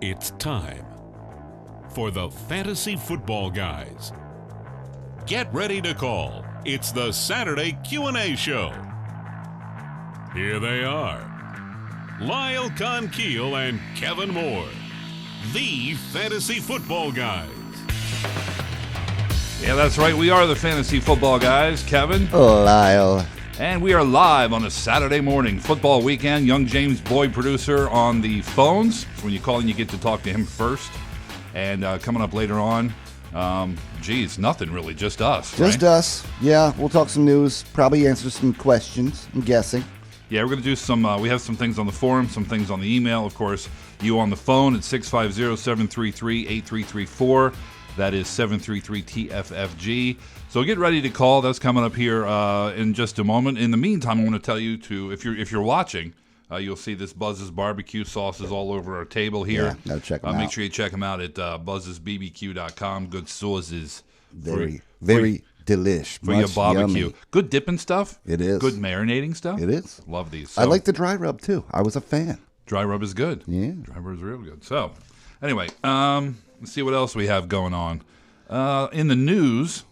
It's time for the Fantasy Football Guys. Get ready to call. It's the Saturday Q&A show. Here they are, Lyle Conkeal and Kevin Moore, the Fantasy Football Guys. Yeah, that's right. We are the Fantasy Football Guys, Kevin. Lyle. And we are live on a Saturday morning football weekend. Young James Boyd, producer, on the phones. So when you call in, you get to talk to him first. And coming up later on, nothing really, just us. Just us. Yeah, we'll talk some news, probably answer some questions, I'm guessing. Yeah, we're going to do some, we have some things on the forum, some things on the email. Of course, you on the phone at 650-733-8334. That is 733-TFFG. So get ready to call. That's coming up here in just a moment. In the meantime, I want to tell you to, if you're watching, you'll see this Buzz's barbecue sauces all over our table here. Yeah, gotta check them out. Make sure you check them out at buzzesbbq.com. Good sauces. Very delish. For your barbecue. Yummy. Good dipping stuff. It is. Good marinating stuff. It is. Love these. So, I like the dry rub, too. I was a fan. Dry rub is good. Yeah. Dry rub is real good. So, anyway, let's see what else we have going on. In the news,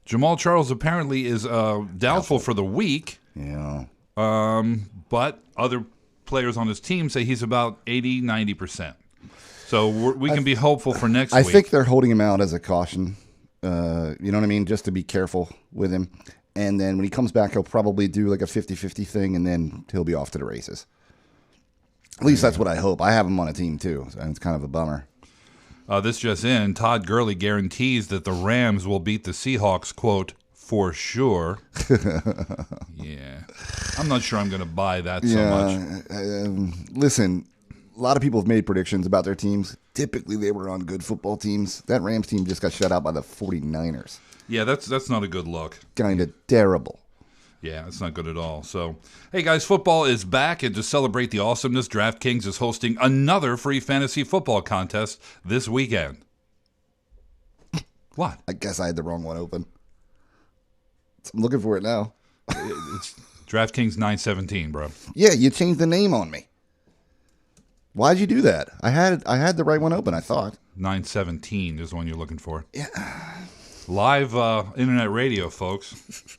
Jamal Charles apparently is doubtful for the week. Yeah. But other players on his team say he's about 80, 90%. So we can be hopeful for next week. I think they're holding him out as a caution. You know what I mean? Just to be careful with him. And then when he comes back, he'll probably do like a 50-50 thing, and then he'll be off to the races. At least that's what I hope. I have him on a team, too, and it's kind of a bummer. This just in, Todd Gurley guarantees that the Rams will beat the Seahawks, quote, for sure. Yeah. I'm not sure I'm going to buy that so much. Listen, a lot of people have made predictions about their teams. Typically, they were on good football teams. That Rams team just got shut out by the 49ers. Yeah, that's not a good look. Kind of terrible. Yeah, it's not good at all. So, hey guys, football is back, and to celebrate the awesomeness, DraftKings is hosting another free fantasy football contest this weekend. What? I guess I had the wrong one open. I'm looking for it now. It's DraftKings 917, bro. Yeah, you changed the name on me. Why'd you do that? I had the right one open, I thought. 917 is the one you're looking for. Yeah. Live internet radio, folks.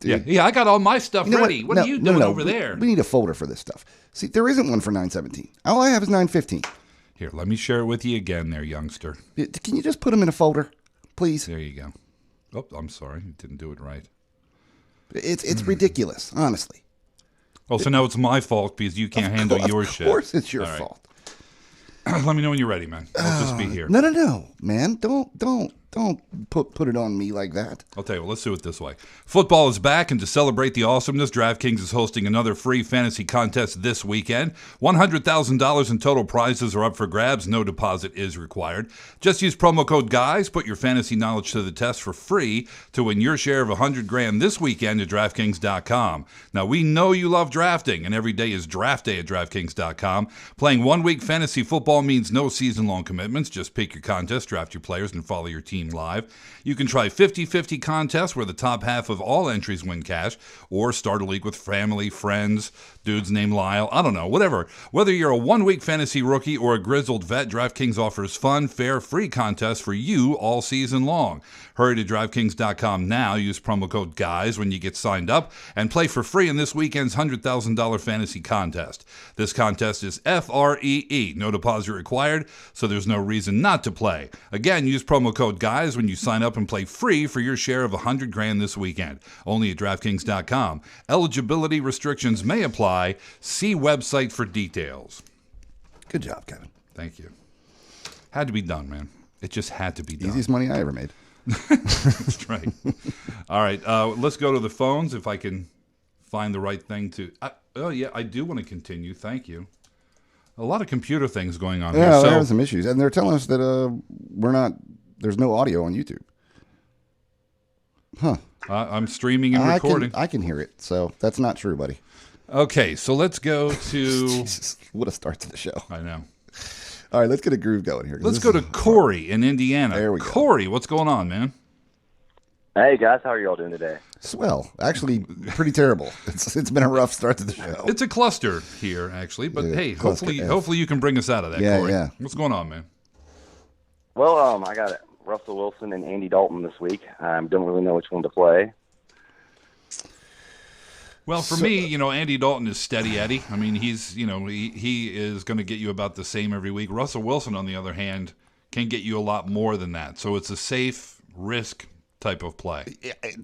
Yeah, I got all my stuff ready. What are you doing over there? We need a folder for this stuff. See, there isn't one for 917. All I have is 915. Here, let me share it with you again there, youngster. Can you just put them in a folder, please? There you go. Oh, I'm sorry. You didn't do it right. It's ridiculous, honestly. Oh, so now it's my fault because you can't handle your shit. Of course it's your fault. Let me know when you're ready, man. I'll just be here. No, man. Don't put it on me like that. I'll tell you what, let's do it this way. Football is back, and to celebrate the awesomeness, DraftKings is hosting another free fantasy contest this weekend. $100,000 in total prizes are up for grabs. No deposit is required. Just use promo code GUYS. Put your fantasy knowledge to the test for free to win your share of $100,000 this weekend at DraftKings.com. Now, we know you love drafting, and every day is draft day at DraftKings.com. Playing one-week fantasy football means no season-long commitments. Just pick your contest, draft your players, and follow your team live. You can try 50-50 contests where the top half of all entries win cash, or start a league with family, friends, dudes named Lyle, I don't know, whatever. Whether you're a one-week fantasy rookie or a grizzled vet, DraftKings offers fun, fair, free contests for you all season long. Hurry to DraftKings.com now. Use promo code GUYS when you get signed up and play for free in this weekend's $100,000 fantasy contest. This contest is FREE. No deposit required, so there's no reason not to play. Again, use promo code GUYS when you sign up and play free for your share of $100,000 this weekend. Only at DraftKings.com. Eligibility restrictions may apply. See website for details. Good job, Kevin. Thank you. Had to be done, man. It just had to be done. Easiest money I ever made. That's right. All right, let's go to the phones if I can find the right thing to. I do want to continue. Thank you. A lot of computer things going on here. Yeah, there are some issues, and they're telling us that there's no audio on YouTube. Huh. I'm streaming and recording. I can hear it, so that's not true, buddy. Okay, so let's go to. Jesus, what a start to the show. I know. All right, let's get a groove going here. Let's go to Corey in Indiana. There we go. Corey, what's going on, man? Hey guys, how are you all doing today? Swell. Actually, pretty terrible. It's been a rough start to the show. It's a cluster here, actually, but Yeah, hey, cluster hopefully, F. hopefully you can bring us out of that, Yeah, Corey. yeah. What's going on, man? Well, I got Russell Wilson and Andy Dalton this week. I don't really know which one to play. Well, for me, Andy Dalton is steady Eddie. I mean, he is going to get you about the same every week. Russell Wilson, on the other hand, can get you a lot more than that. So it's a safe risk type of play.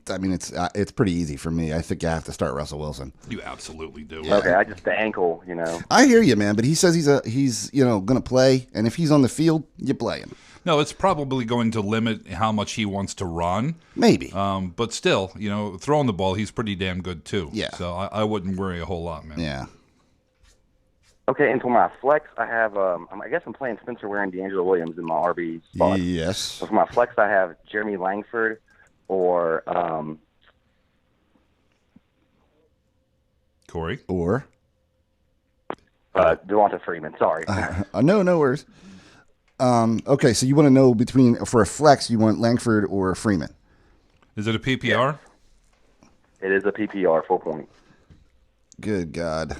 I mean, it's pretty easy for me. I think you have to start Russell Wilson. You absolutely do. Yeah. Okay, the ankle, I hear you, man, but he says he's going to play, and if he's on the field, you play him. No, it's probably going to limit how much he wants to run. Maybe. But still, throwing the ball, he's pretty damn good too. Yeah. So I wouldn't worry a whole lot, man. Yeah. Okay, and for my flex, I have, I guess I'm playing Spencer Ware and D'Angelo Williams in my RB spot. Yes. So for my flex, I have Jeremy Langford or Corey? Or? Devonta Freeman, sorry. No worries. Okay, so you want to know for a flex, you want Langford or Freeman? Is it a PPR? It is a PPR, 4 point. Good God.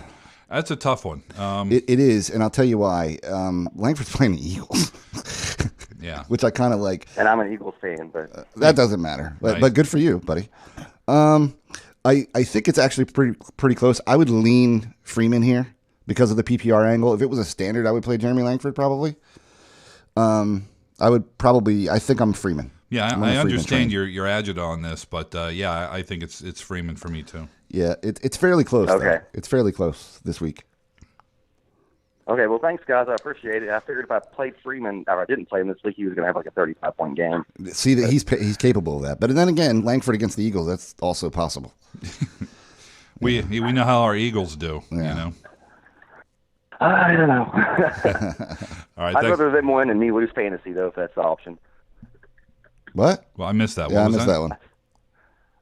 That's a tough one. It is, and I'll tell you why. Langford's playing the Eagles. Yeah. Which I kind of like. And I'm an Eagles fan, but That doesn't matter. But good for you, buddy. I think it's actually pretty close. I would lean Freeman here because of the PPR angle. If it was a standard, I would play Jeremy Langford probably. I think I'm Freeman. Yeah, I'm I a Freeman understand train. your agita on this, but I think it's Freeman for me too. Yeah, it's fairly close. Okay. Though. It's fairly close this week. okay, well, thanks, guys. I appreciate it. I figured if I played Freeman, or I didn't play him this week, he was going to have like a 35-point game. See that he's capable of that. But then again, Langford against the Eagles, that's also possible. We know how our Eagles do. Yeah. I don't know. All right. I'd Thanks. rather them win and me lose fantasy, though, if that's the option. What? Well, I missed that. Yeah, What I was missed that one.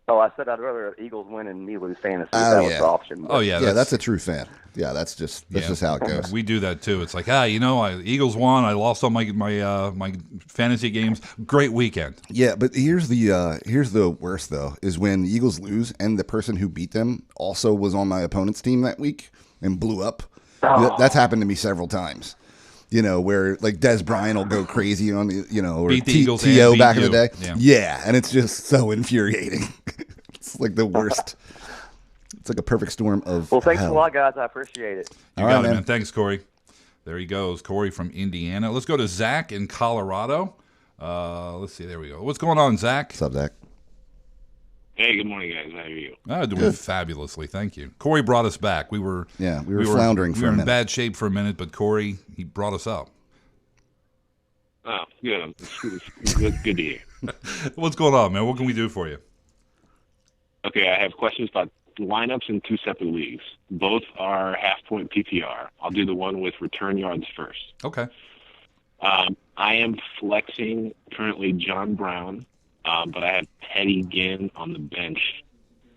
Oh, I said I'd rather Eagles win and me lose fantasy. Oh, if that was yeah. the option. Oh yeah. Yeah, that's a true fan. Yeah, that's just how it goes. We do that too. It's like, Eagles won. I lost all my fantasy games. Great weekend. Yeah, but here's the worst though is when the Eagles lose and the person who beat them also was on my opponent's team that week and blew up. Oh. That's happened to me several times. Where like Des Bryant will go crazy on the or Beat the Eagles and T.O. beat back in you. the day. Yeah. And it's just so infuriating. It's like the worst. It's like a perfect storm of Well, thanks hell. a lot, guys. I appreciate it. You All got right, it, man. man. Thanks, Corey. There he goes, Corey from Indiana. Let's go to Zach in Colorado. Let's see. There we go. What's going on, Zach? What's up, Zach? Hey, good morning, guys. How are you? Doing fabulously, thank you. Corey brought us back. We were floundering for we were a in minute. bad shape for a minute, but Corey, he brought us up. Oh, good. It's good to hear. What's going on, man? What can we do for you? Okay, I have questions about lineups in two separate leagues. Both are half-point PPR. I'll do the one with return yards first. Okay. I am flexing currently John Brown, but I have Teddy Ginn on the bench,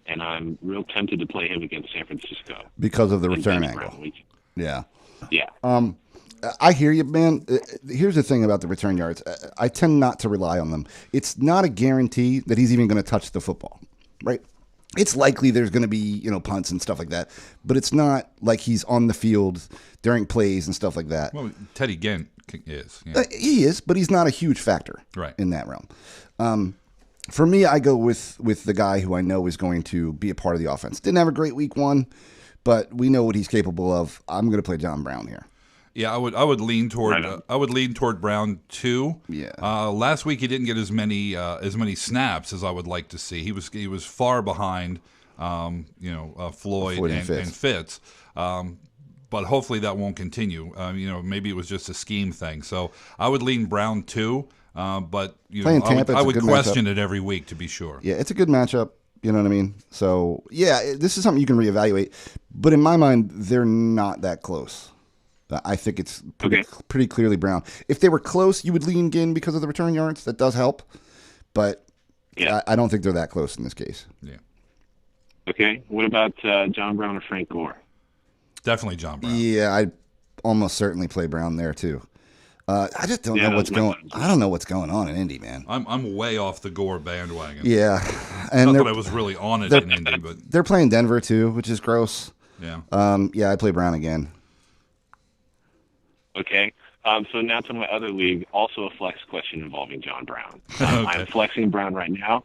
and I'm real tempted to play him against San Francisco. Because of the in return bench angle. Brown week. Yeah. Yeah. I hear you, man. Here's the thing about the return yards. I tend not to rely on them. It's not a guarantee that he's even going to touch the football, right? It's likely there's going to be, punts and stuff like that, but it's not like he's on the field during plays and stuff like that. Well, Teddy Ginn is. Yeah. He is, but he's not a huge factor Right. in that realm. For me, I go with the guy who I know is going to be a part of the offense. Didn't have a great week one, but we know what he's capable of. I'm going to play John Brown here. Yeah, I would lean toward Brown too. Yeah. Last week he didn't get as many snaps as I would like to see. He was far behind, Floyd and Fitz. But hopefully that won't continue. Maybe it was just a scheme thing. So I would lean Brown too. But Playing Tampa, I would it's a good question matchup. it every week to be sure. Yeah, it's a good matchup. You know what I mean? So, yeah, this is something you can reevaluate. But in my mind, they're not that close. I think it's pretty clearly Brown. If they were close, you would lean Ginn because of the return yards. That does help. But Yeah. I don't think they're that close in this case. Yeah, Okay. What about John Brown or Frank Gore? definitely John Brown. Yeah, I'd almost certainly play Brown there too. I just don't know what's going. I don't know what's going on in Indy, man. I'm way off the Gore bandwagon. Yeah, and not that I was really on it in Indy, but they're playing Denver too, which is gross. Yeah. Yeah, I play Brown again. Okay. So now to my other league, also a flex question involving John Brown. Okay. I'm flexing Brown right now.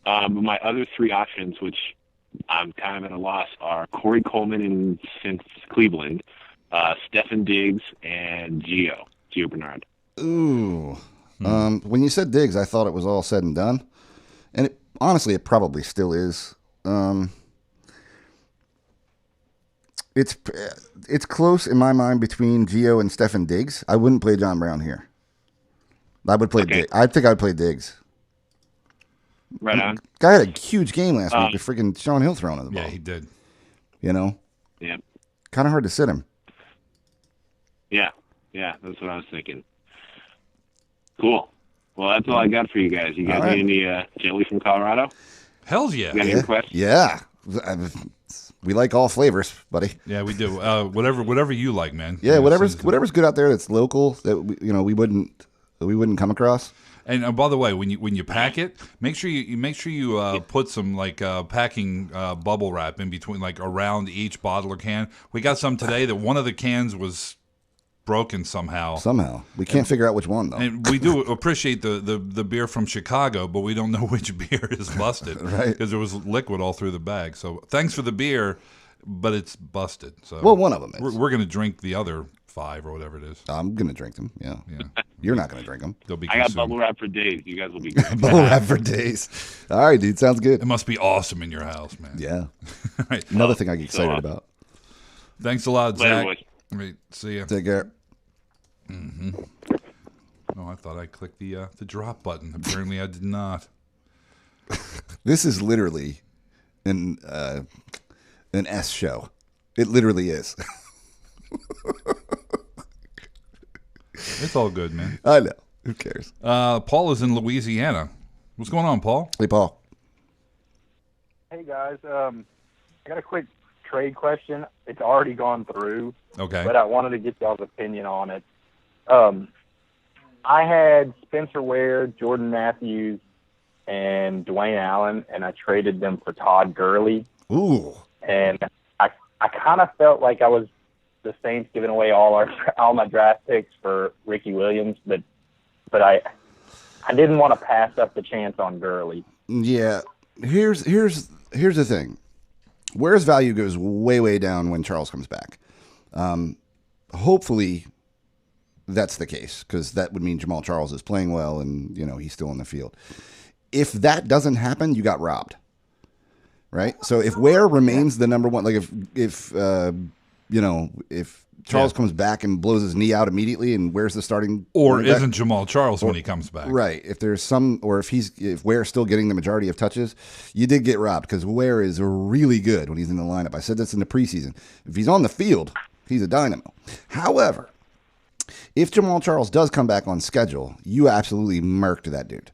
My other three options, which I'm kind of at a loss, are Corey Coleman since Cleveland, Stefan Diggs, and Gio Bernard. Ooh. When you said Diggs, I thought it was all said and done. And honestly, it probably still is. It's close in my mind between Gio and Stefan Diggs. I wouldn't play John Brown here. I would play Diggs. I think I'd play Diggs. Right on. Guy had a huge game last week with freaking Sean Hill throwing the ball. Yeah, he did. You know? Yeah. Kind of hard to sit him. Yeah, that's what I was thinking. Cool. Well, that's all I got for you guys. You guys need any jelly from Colorado? Hells yeah. You got any requests? Yeah. We like all flavors, buddy. Yeah, we do. Whatever you like, man. Yeah, whatever's good out there that's local that we wouldn't come across. And by the way, when you pack it, make sure you put some packing bubble wrap in between, like around each bottle or can. We got some today that one of the cans was broken somehow. We can't figure out which one though. And we do appreciate the beer from Chicago, but we don't know which beer is busted, right? Because there was liquid all through the bag. So thanks for the beer, but it's busted. So one of them is. We're going to drink the other 5 or whatever it is. I'm going to drink them. Yeah. You're not going to drink them. They'll be. I got bubble wrap for days. You guys will be great. Bubble wrap for days. All right, dude. Sounds good. It must be awesome in your house, man. Yeah. All right. Another thing I get excited about. Thanks a lot, Later, Zach. boys. All right, see ya. Take care. Mm-hmm. Oh, I thought I clicked the drop button. Apparently, I did not. This is literally an S show. It literally is. It's all good, man. I know. Who cares? Paul is in Louisiana. What's going on, Paul? Hey, Paul. Hey, guys. I got a quick trade question. It's already gone through. Okay. But I wanted to get y'all's opinion on it. I had Spencer Ware, Jordan Matthews, and Dwayne Allen, and I traded them for Todd Gurley. Ooh. And I kind of felt like I was the Saints giving away all my draft picks for Ricky Williams, but I didn't want to pass up the chance on Gurley. Yeah. Here's the thing. Ware's value goes way down when Charles comes back. Hopefully that's the case, because that would mean Jamal Charles is playing well and he's still on the field. If that doesn't happen, you got robbed, right? So if Ware remains the number one, like if Charles comes back and blows his knee out immediately, and Ware's the starting, or isn't Jamal Charles when he comes back, right? If there's if Ware's still getting the majority of touches, you did get robbed, because Ware is really good when he's in the lineup. I said this in the preseason. If he's on the field, he's a dynamo. However, if Jamal Charles does come back on schedule, you absolutely murked that dude,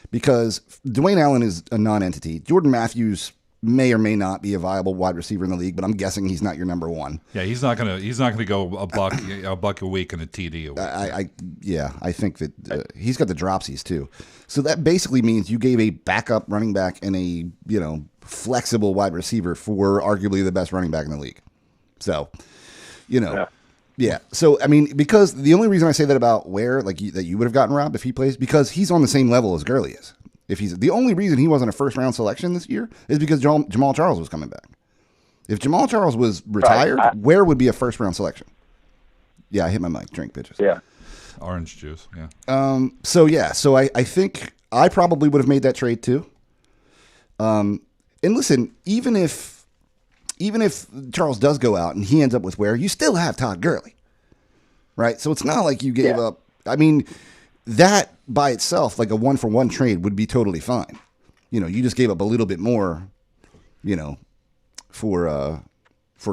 because Dwayne Allen is a non-entity. Jordan Matthews may or may not be a viable wide receiver in the league, but I'm guessing he's not your number one. Yeah, he's not gonna go a buck a week and a TD a week. I think that he's got the dropsies too. So that basically means you gave a backup running back and a flexible wide receiver for arguably the best running back in the league. So, yeah. So I mean, because the only reason I say that about Ware, that you would have gotten robbed if he plays, because he's on the same level as Gurley is. If he's the only reason he wasn't a first round selection this year is because Jamal Charles was coming back. If Jamal Charles was retired, Ware would be a first round selection. Yeah, I hit my mic. Drink, bitches. Yeah. Orange juice. Yeah. So I think I probably would have made that trade too. And listen, even if Charles does go out and he ends up with Ware, you still have Todd Gurley, right? So it's not like you gave up. I mean, that by itself, like a 1-for-1 trade, would be totally fine. You just gave up a little bit more, for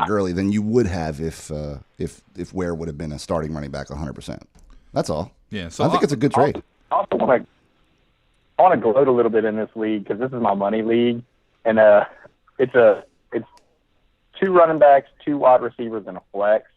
Gurley than you would have if Ware would have been a starting running back 100%. That's all. Yeah. So I think it's a good trade. I also want to gloat a little bit in this league, because this is my money league, and it's 2 running backs, 2 wide receivers, and a flex.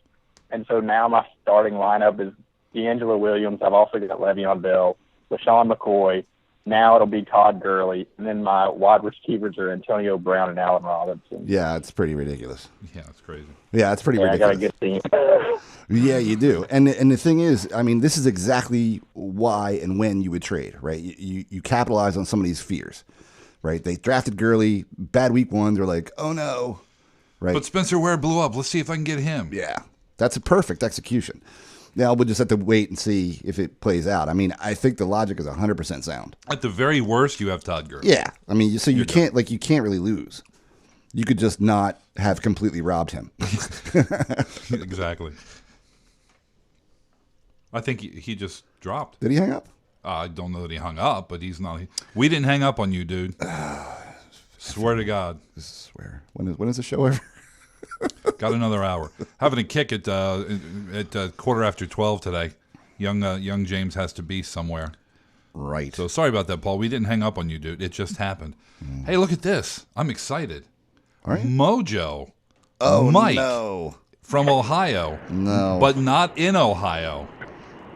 And so now my starting lineup is D'Angelo Williams. I've also got Le'Veon Bell, LaShawn McCoy. Now it'll be Todd Gurley. And then my wide receivers are Antonio Brown and Allen Robinson. Yeah, it's pretty ridiculous. Yeah, it's crazy. Yeah, it's pretty I got ridiculous. a good team. Yeah, you do. And the thing is, I mean, this is exactly why and when you would trade, right? You capitalize on some of these fears, right? They drafted Gurley, bad week one. They're like, oh no, right? But Spencer Ware blew up. Let's see if I can get him. Yeah, that's a perfect execution. Now we'll just have to wait and see if it plays out. I mean, I think the logic is 100% sound. At the very worst, you have Todd Gurley. Yeah, I mean, so you can't really lose. You could just not have completely robbed him. Exactly. I think he just dropped. Did he hang up? I don't know that he hung up, but he's not. We didn't hang up on you, dude. Swear to God. I swear. When is the show ever? Got another hour. Having a kick at 12:15 today. Young James has to be somewhere. Right. So sorry about that, Paul. We didn't hang up on you, dude. It just happened. Hey, look at this. I'm excited. All right. Mojo. Oh, Mike no. from Ohio. No. But not in Ohio.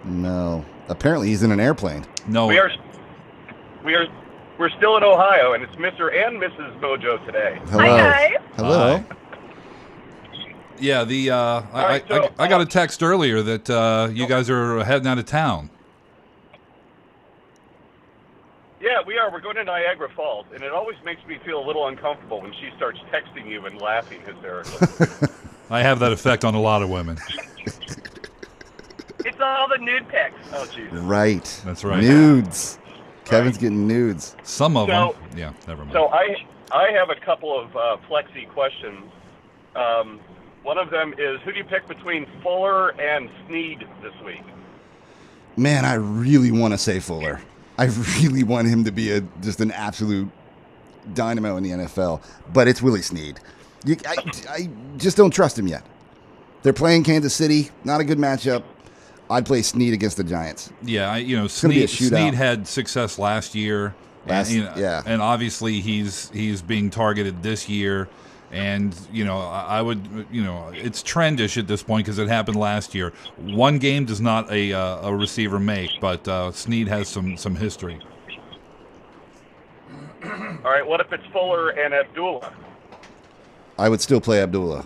No. Apparently he's in an airplane. No. We're still in Ohio, and it's Mr. and Mrs. Mojo today. Hello. Hi, guys. Hello. Hi. Yeah, right, so, I got a text earlier that you guys are heading out of town. Yeah, we are. We're going to Niagara Falls, and it always makes me feel a little uncomfortable when she starts texting you and laughing hysterically. I have that effect on a lot of women. It's all the nude pics. Oh, Jesus. Right. That's right. Nudes. Kevin's getting nudes. Some of So- them. Yeah, never mind. So I have a couple of flexi questions. One of them is, who do you pick between Fuller and Snead this week? Man, I really want to say Fuller. I really want him to be just an absolute dynamo in the NFL. But it's Willie Snead. I just don't trust him yet. They're playing Kansas City. Not a good matchup. I'd play Snead against the Giants. Yeah, gonna be a Snead shootout. had success last year. Yeah. And obviously he's being targeted this year. And, I would, it's trendish at this point because it happened last year. One game does not a receiver make, but Snead has some history. All right, what if it's Fuller and Abdullah? I would still play Abdullah.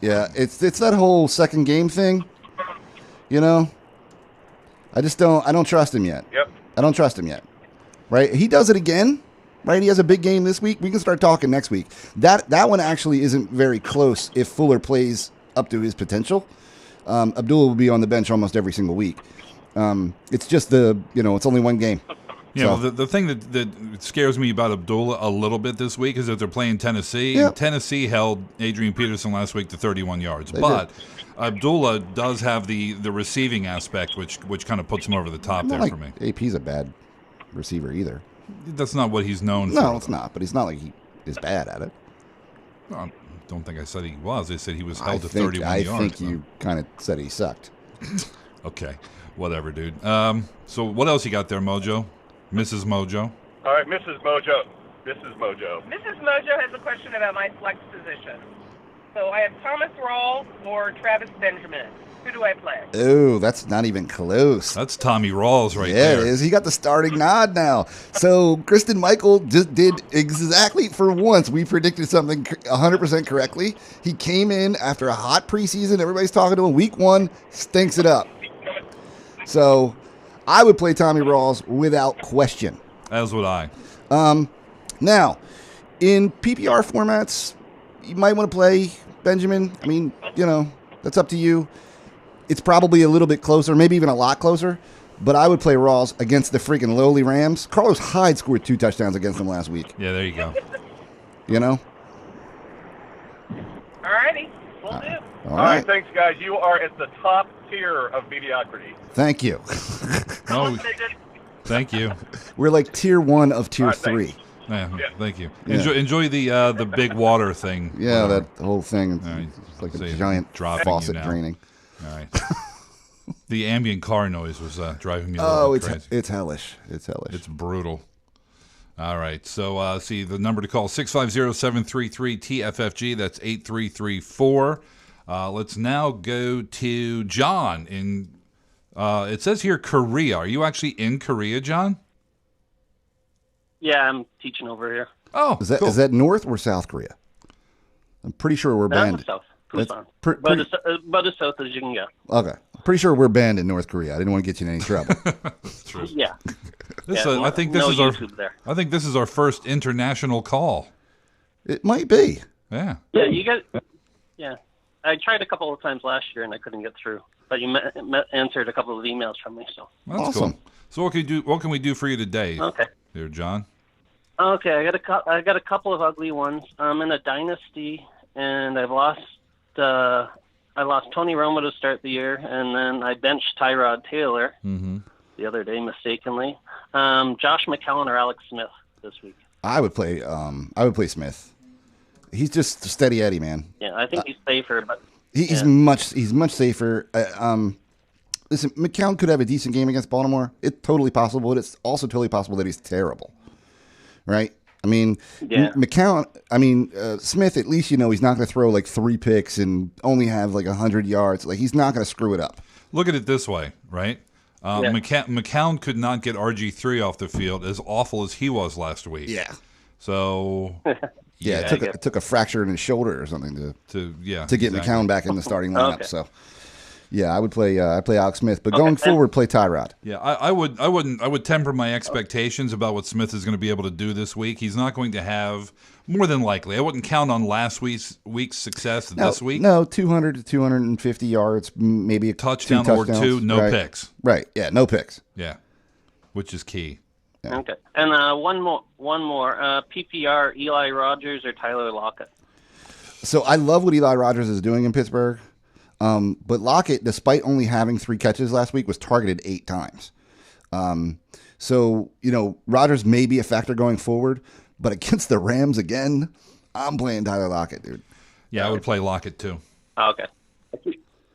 Yeah, it's that whole second game thing. I don't trust him yet. Yep. I don't trust him yet. Right? He does it again. Right? He has a big game this week. We can start talking next week. That one actually isn't very close if Fuller plays up to his potential. Abdullah will be on the bench almost every single week. It's just it's only one game. The thing that scares me about Abdullah a little bit this week is that they're playing Tennessee. Yeah. And Tennessee held Adrian Peterson last week to 31 yards. They But Abdullah does have the receiving aspect, which kind of puts him over the top there for me. AP's a bad receiver either. That's not what he's known for. No, it's not. But he's not like he is bad at it. I don't think I said he was. I said he was I held to think 31 yards. think you kind of said he sucked. Okay, whatever, dude. So what else you got there, Mojo? Mrs. Mojo? All right, Mrs. Mojo. Mrs. Mojo. Mrs. Mojo has a question about my flex position. So I have Thomas Rawls or Travis Benjamin. Who do I play? Oh, that's not even close. That's Tommy Rawls right Yeah, there. it is. He got the starting nod now. So Kristen Michael just did exactly for once. We predicted something 100% correctly. He came in after a hot preseason. Everybody's talking to him. Week one, stinks it up. So I would play Tommy Rawls without question. As would I. Now, in PPR formats, you might want to play Benjamin. I mean, that's up to you. It's probably a little bit closer, maybe even a lot closer, but I would play Rawls against the freaking lowly Rams. Carlos Hyde scored 2 touchdowns against them last week. Yeah, there you go. Alrighty, will do. All All right, right. thanks, guys. You are at the top tier of mediocrity. Thank you. Oh, thank you. We're like tier 1 of tier All right, 3. Yeah, thank you. Yeah. Enjoy the big water thing. Yeah, Whatever. that whole thing. All right. It's like So a you're giant dropping faucet you now. draining. All right. The ambient car noise was driving me a little bit crazy. It's hellish. It's hellish. It's brutal. All right. So, see, the number to call, 650-733-TFFG. That's 8334. Let's now go to John in It says here Korea. Are you actually in Korea, John? Yeah, I'm teaching over here. Oh, Is that cool. is that North or South Korea? I'm pretty sure we're banned. South. That's Busan. pretty- About as south as you can go. Okay. Pretty sure we're banned in North Korea. I didn't want to get you in any trouble. Yeah. This, Yeah, I think no this is our. YouTube there. I think this is our first international call. It might be. Yeah. Yeah, you got. Yeah, I tried a couple of times last year and I couldn't get through, but you answered a couple of emails from me. So. That's Awesome. cool. So what can you do? What can we do for you today, Okay. there, John? Okay, I got a couple of ugly ones. I'm in a dynasty, and I lost Tony Romo to start the year, and then I benched Tyrod Taylor the other day mistakenly. Josh McCown or Alex Smith this week. I would play Smith. He's just steady Eddie, man. Yeah, I think he's safer, but He's much safer. Listen, McCown could have a decent game against Baltimore. It's totally possible, but it's also totally possible that he's terrible. Right? I mean, Smith, at least he's not going to throw like 3 picks and only have like 100 yards. Like, he's not going to screw it up. Look at it this way, right? McCown could not get RG3 off the field, as awful as he was last week. Yeah. So, it took a fracture in his shoulder or something to get McCown back in the starting lineup. Okay. So, yeah, I would play Alex Smith, but going forward, play Tyrod. Yeah, I would temper my expectations about what Smith is going to be able to do this week. He's not going to have, more than likely, I wouldn't count on last week's success this week. No, 200 to 250 yards, maybe a touchdown two or touchdowns. two, no picks. Right, yeah, no picks. Yeah, which is key. Yeah. Okay, and one more. PPR: Eli Rogers or Tyler Lockett. So I love what Eli Rogers is doing in Pittsburgh. But Lockett, despite only having 3 catches last week, was targeted 8 times. So Rogers may be a factor going forward, but against the Rams again, I'm playing Tyler Lockett, dude. Yeah, I would play Lockett too. Okay.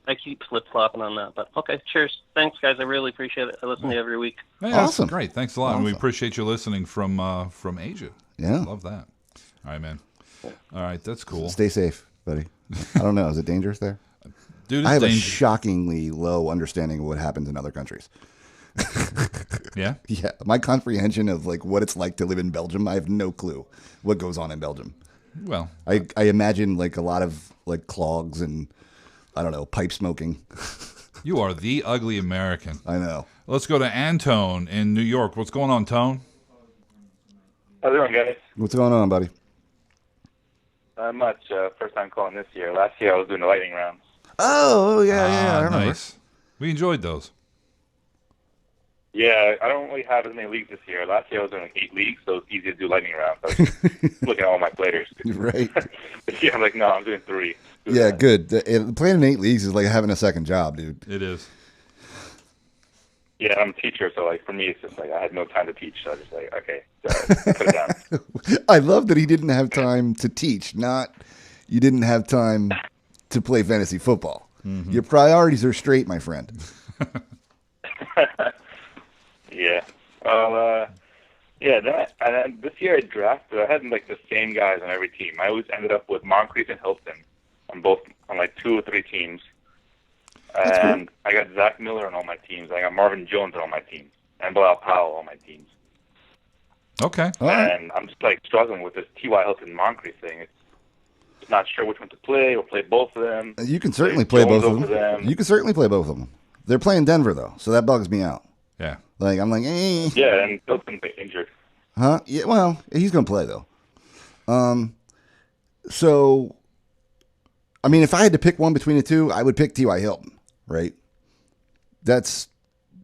I keep flip-flopping on that, but okay, cheers. Thanks, guys. I really appreciate it. I listen to you every week. Yeah, Awesome. That's great. Thanks a lot. And we appreciate you listening from Asia. Yeah. Love that. All right, man. All right, that's cool. Stay safe, buddy. I don't know. Is it dangerous there? Dude, I have a shockingly low understanding of what happens in other countries. Yeah? Yeah. My comprehension of like what it's like to live in Belgium, I have no clue what goes on in Belgium. Well, I imagine like a lot of like clogs and I don't know, pipe smoking. You are the ugly American. I know. Let's go to Antone in New York. What's going on, Tone? How's it going, guys? What's going on, buddy? Not much. First time calling this year. Last year I was doing the lightning rounds. Oh, yeah, I remember. Nice. We enjoyed those. Yeah, I don't really have as many leagues this year. Last year I was doing 8 leagues, so it's easy to do lightning rounds. I was just looking at all my players. Right. This year I'm like, no, I'm doing 3. Yeah, good. Playing in 8 leagues is like having a second job, dude. It is. Yeah, I'm a teacher, so like for me it's just like I had no time to teach, so I was just like, okay, so put it down. I love that he didn't have time to teach, not you didn't have time to play fantasy football. Mm-hmm. Your priorities are straight, my friend. Yeah. Well, then this year I drafted. I had like the same guys on every team. I always ended up with Moncrief and Hilton on like 2 or 3 teams. And I got Zach Miller on all my teams. I got Marvin Jones on all my teams. And Bilal Powell on my teams. Okay. And I'm just like struggling with this T.Y. Hilton Moncrief thing. It's not sure which one to play or play both of them. You can certainly play both of them. You can certainly play both of them. They're playing Denver though, so that bugs me out. Yeah. Like I'm like, eh. Yeah, and Hilton's injured. Huh? Yeah. Well, he's gonna play though. So, I mean, if I had to pick one between the two, I would pick T.Y. Hilton. Right. That's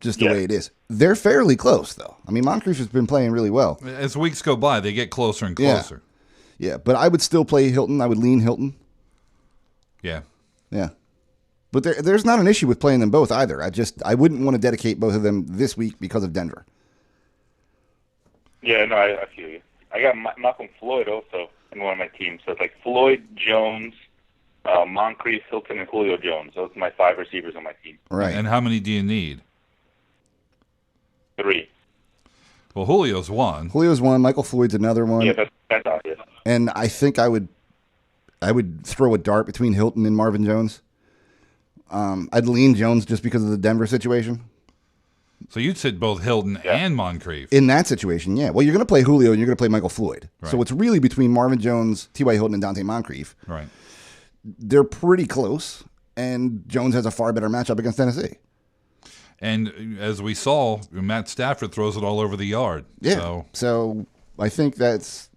just the way it is. They're fairly close though. I mean, Moncrief has been playing really well. As weeks go by, they get closer and closer. Yeah, but I would still play Hilton. I would lean Hilton. Yeah. Yeah. But there's not an issue with playing them both either. I wouldn't want to dedicate both of them this week because of Denver. Yeah, no, I feel you. I got Malcolm Floyd also in one of my teams. So it's like Floyd, Jones, Moncrief, Hilton, and Julio Jones. Those are my 5 receivers on my team. Right. And how many do you need? 3. Well, Julio's one. Julio's one. Michael Floyd's another one. Yeah, that's obvious. And I think I would throw a dart between Hilton and Marvin Jones. I'd lean Jones just because of the Denver situation. So you'd sit both Hilton and Moncrief. In that situation, yeah. Well, you're going to play Julio and you're going to play Michael Floyd. Right. So it's really between Marvin Jones, T.Y. Hilton, and Dante Moncrief. Right. They're pretty close, and Jones has a far better matchup against Tennessee. And as we saw, Matt Stafford throws it all over the yard. Yeah. So I think that's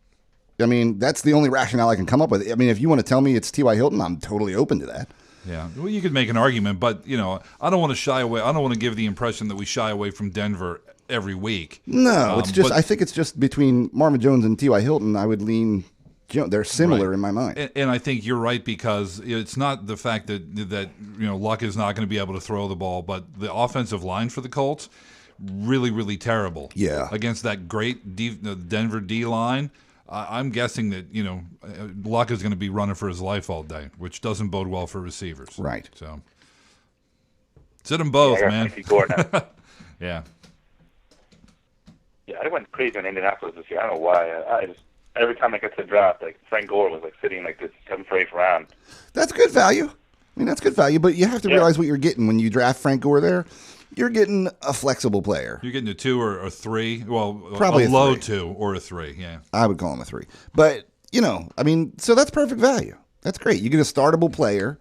the only rationale I can come up with. I mean, if you want to tell me it's T.Y. Hilton, I'm totally open to that. Yeah, well, you could make an argument, but I don't want to shy away. I don't want to give the impression that we shy away from Denver every week. No, it's just I think it's just between Marvin Jones and T.Y. Hilton. I would lean. They're similar in my mind, and I think you're right because it's not the fact that Luck is not going to be able to throw the ball, but the offensive line for the Colts really, really terrible. Yeah, against that great Denver D line. I'm guessing that Luck is going to be running for his life all day, which doesn't bode well for receivers. Right. So sit them both, man. Yeah. Yeah, I went crazy on Indianapolis this year. I don't know why. I just every time I got to the draft, like Frank Gore was like sitting like this 7th or 8th round. That's good value. I mean, that's good value, but you have to realize what you're getting when you draft Frank Gore there. You're getting a flexible player. You're getting a 2 or a 3. Well, probably a low 3. 2 or a 3, yeah. I would call him a 3. But, so that's perfect value. That's great. You get a startable player,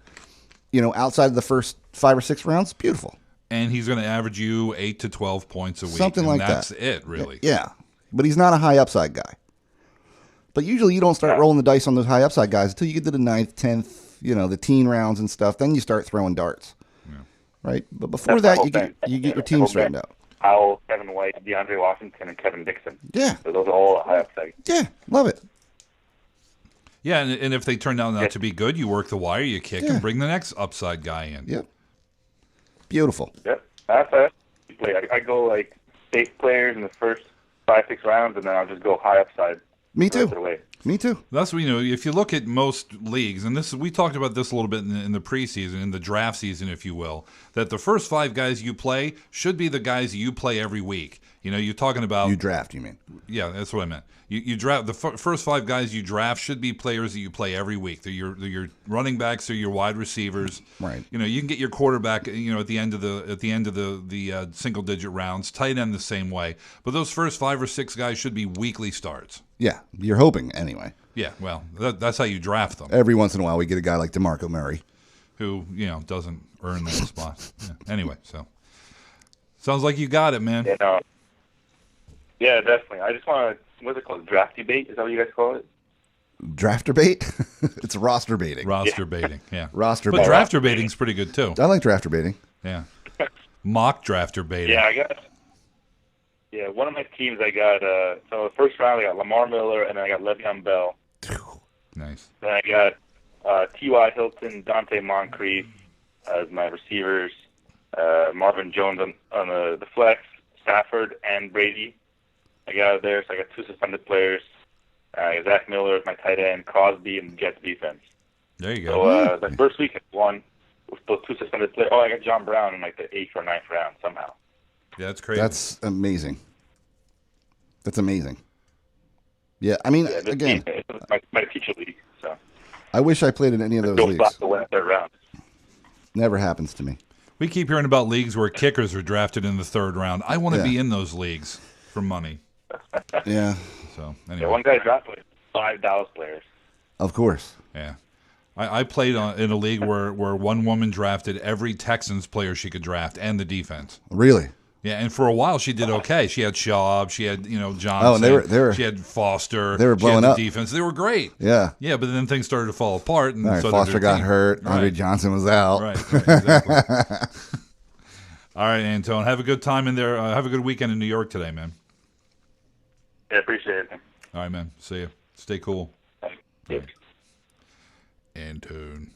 outside of the first 5 or 6 rounds. Beautiful. And he's going to average you 8 to 12 points a week. Something like that. That's it, really. Yeah. But he's not a high upside guy. But usually you don't start rolling the dice on those high upside guys until you get to the 9th, 10th, the teen rounds and stuff. Then you start throwing darts. Right, but before that, you get your team straightened out. Powell, Kevin White, DeAndre Washington, and Kevin Dixon. Yeah, so those are all high upside. Yeah, love it. Yeah, and if they turn out not to be good, you work the wire, you kick, and bring the next upside guy in. Yep. Beautiful. Yep, that's it. I go like safe players in the first 5-6 rounds, and then I'll just go high upside. Me too. Me too. That's what if you look at most leagues, and we talked about this a little bit in the preseason, in the draft season, if you will, that the first 5 guys you play should be the guys you play every week. You're talking about you draft. You mean? Yeah, that's what I meant. You draft the first 5 guys you draft should be players that you play every week. They're your running backs, they're your wide receivers. Right. You can get your quarterback. At the end of the single digit rounds. Tight end the same way. But those first 5 or 6 guys should be weekly starts. Yeah, you're hoping anyway. Yeah, well, that's how you draft them. Every once in a while, we get a guy like DeMarco Murray, who doesn't earn that spot. Yeah. Anyway, so sounds like you got it, man. Yeah, definitely. I just want to. What's it called? Draft debate? Is that what you guys call it? Drafter bait? It's roster baiting. Roster baiting, yeah. Roster but baiting. Drafter baiting's pretty good too. I like drafter baiting. Yeah. Mock drafter baiting. Yeah, I got. Yeah, one of my teams I got. So the first round I got Lamar Miller, and then I got Le'Veon Bell. Nice. Then I got T.Y. Hilton, Dante Moncrief as my receivers. Marvin Jones on the flex, Stafford and Brady. I got there, so I got 2 suspended players. Zach Miller is my tight end, Crosby, and Jets defense. There you go. So the first week I won with those 2 suspended players. Oh, I got John Brown in like the 8th or 9th round somehow. Yeah, that's crazy. That's amazing. That's amazing. Yeah, I mean, again, it was my teacher league. So I wish I played in any of those leagues. Spot to win the 3rd round. Never happens to me. We keep hearing about leagues where kickers are drafted in the 3rd round. I want to be in those leagues for money. Yeah. So anyway, yeah, one guy drafted 5 Dallas players. Of course. Yeah. I played in a league where one woman drafted every Texans player she could draft and the defense. Really? Yeah, and for a while she did okay. She had Schaub, she had Johnson. Oh, and they were she had Foster. They were blowing she had up. the defense. They were great. Yeah. Yeah, but then things started to fall apart. And so Foster got team. hurt. Right. Andre Johnson was out. Right exactly. All right, Antone. Have a good time in there. Have a good weekend in New York today, man. Yeah, appreciate it. All right, man. See you. Stay cool. Thanks. Antone.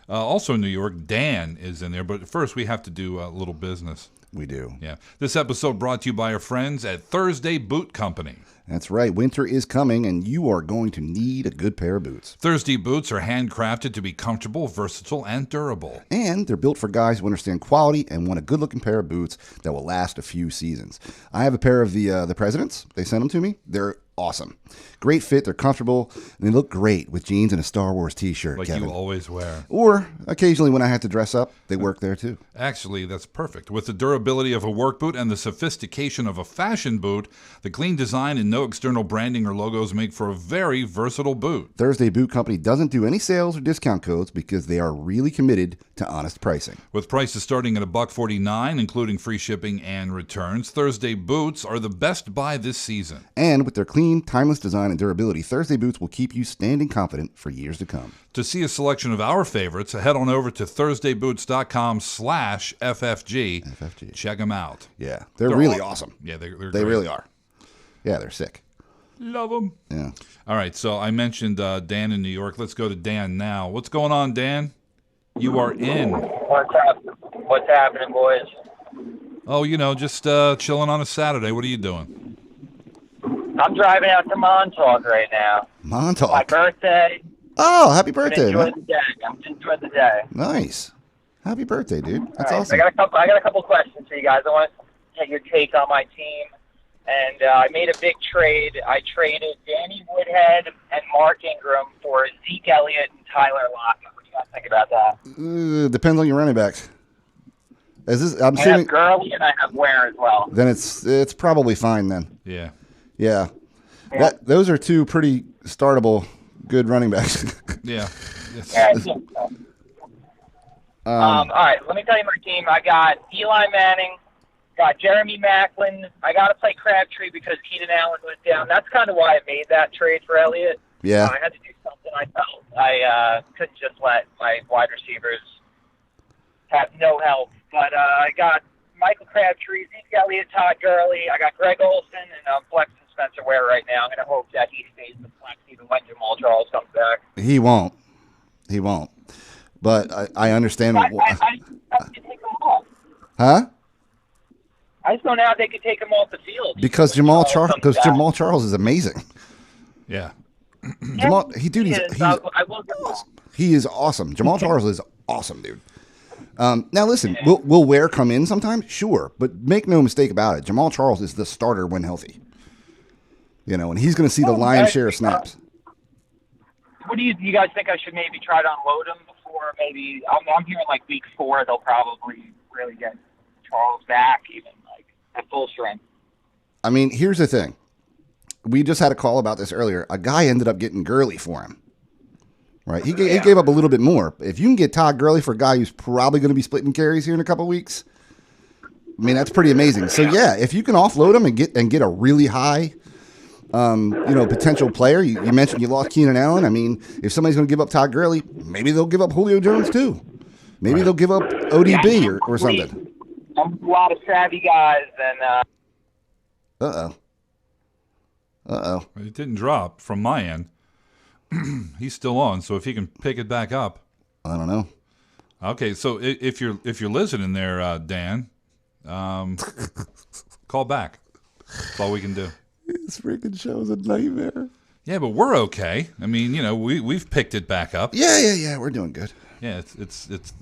Also in New York, Dan is in there. But first, we have to do a little business. We do. Yeah. This episode brought to you by our friends at Thursday Boot Company. That's right. Winter is coming, and you are going to need a good pair of boots. Thursday boots are handcrafted to be comfortable, versatile, and durable. And they're built for guys who understand quality and want a good-looking pair of boots that will last a few seasons. I have a pair of the Presidents. They sent them to me. They're awesome. Great fit. They're comfortable, and they look great with jeans and a Star Wars T-shirt, Like Kevin. you always wear. Or occasionally when I have to dress up, they work there too. Actually, that's perfect. With the durability of a work boot and the sophistication of a fashion boot, the clean design and no external branding or logos make for a very versatile boot. Thursday Boot Company doesn't do any sales or discount codes because they are really committed to honest pricing. With prices starting at $1.49, including free shipping and returns, Thursday boots are the best buy this season. And with their clean, timeless design and durability, Thursday boots will keep you standing confident for years to come. To see a selection of our favorites, head on over to thursdayboots.com/FFG. FFG. Check them out. Yeah, they're really awesome. Yeah, they're They great. really are. Yeah, they're sick. Love them. Yeah. All right, so I mentioned Dan in New York. Let's go to Dan now. What's going on, Dan? You are in. What's happening, boys? Oh, just chilling on a Saturday. What are you doing? I'm driving out to Montauk right now. Montauk. My birthday. Oh, happy birthday, Enjoy man. the day. I'm enjoying the day. Nice. Happy birthday, dude. That's All right, awesome. I got a couple questions for you guys. I want to get your take on my team. And I made a big trade. I traded Danny Woodhead and Mark Ingram for Zeke Elliott and Tyler Lockett. What do you guys think about that? Depends on your running backs. I'm I assuming. have Gurley and I have Ware as well. Then it's probably fine then. Yeah. Yeah. Those are two pretty startable good running backs. Yeah. Yeah, I think so. All right, let me tell you my team. I got Eli Manning, got Jeremy Maclin. I got to play Crabtree because Keenan Allen went down. That's kind of why I made that trade for Elliott. Yeah. I had to do something. I felt I couldn't just let my wide receivers have no help. But I got Michael Crabtree, Zeke Elliott, Todd Gurley. I got Greg Olsen, and I'm flexing Spencer Ware right now. I'm going to hope that he stays in the flex even when Jamal Charles comes back. He won't. But I understand. I can take him off. Huh? I just don't know how they could take him off the field. Because Jamal Charles is amazing. Yeah. Jamal, he will give him. He is awesome. Jamal Charles is awesome, dude. Now listen, will Ware come in sometime? Sure, but make no mistake about it. Jamal Charles is the starter when healthy. And he's going to see the lion's share of snaps. What do you guys think? I should maybe try to unload him before maybe I'm hearing like week 4 they'll probably really get Charles back even like at full strength. I mean, here's the thing. We just had a call about this earlier. A guy ended up getting Gurley for him. Right? He gave up a little bit more. If you can get Todd Gurley for a guy who's probably going to be splitting carries here in a couple of weeks, I mean, that's pretty amazing. So yeah, if you can offload him and get a really high potential player. You mentioned you lost Keenan Allen. I mean, if somebody's going to give up Todd Gurley, maybe they'll give up Julio Jones too. Maybe they'll give up ODB or something. I'm a lot of savvy guys, and It didn't drop from my end. He's still on, so if he can pick it back up. I don't know. Okay, so if you're listening there, Dan, call back. That's all we can do. This freaking show is a nightmare. Yeah, but we're okay. I mean, we've picked it back up. Yeah, we're doing good. Yeah, it's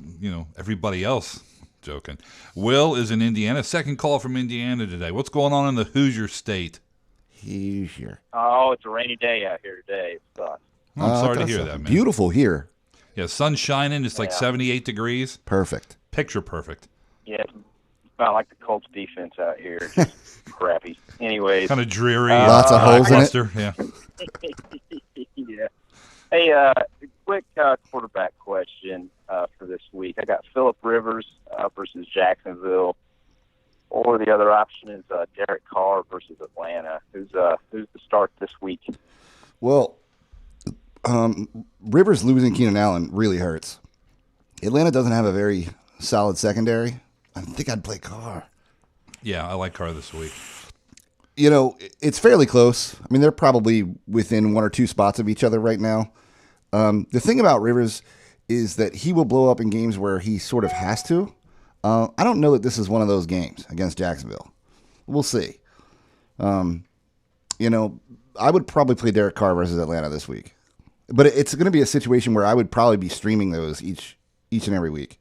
everybody else joking. Will is in Indiana. Second call from Indiana today. What's going on in the Hoosier State? Hoosier. Oh, it's a rainy day out here today. It sucks. I'm sorry to hear that, man. Beautiful here. Yeah, sun's shining. It's like 78 degrees. Perfect. Picture perfect. Yeah, it's about like the Colts defense out here. Just crappy. Anyways. Kind of dreary. Lots of holes in it. Yeah. Yeah. Hey, quick quarterback question for this week. I got Phillip Rivers versus Jacksonville, or the other option is Derek Carr versus Atlanta. Who's the start this week? Well, Rivers losing Keenan Allen really hurts. Atlanta doesn't have a very solid secondary. I think I'd play Carr. Yeah, I like Carr this week. It's fairly close. I mean, they're probably within 1 or 2 spots of each other right now. The thing about Rivers is that he will blow up in games where he sort of has to. I don't know that this is one of those games against Jacksonville. We'll see. I would probably play Derek Carr versus Atlanta this week. But it's going to be a situation where I would probably be streaming those each and every week.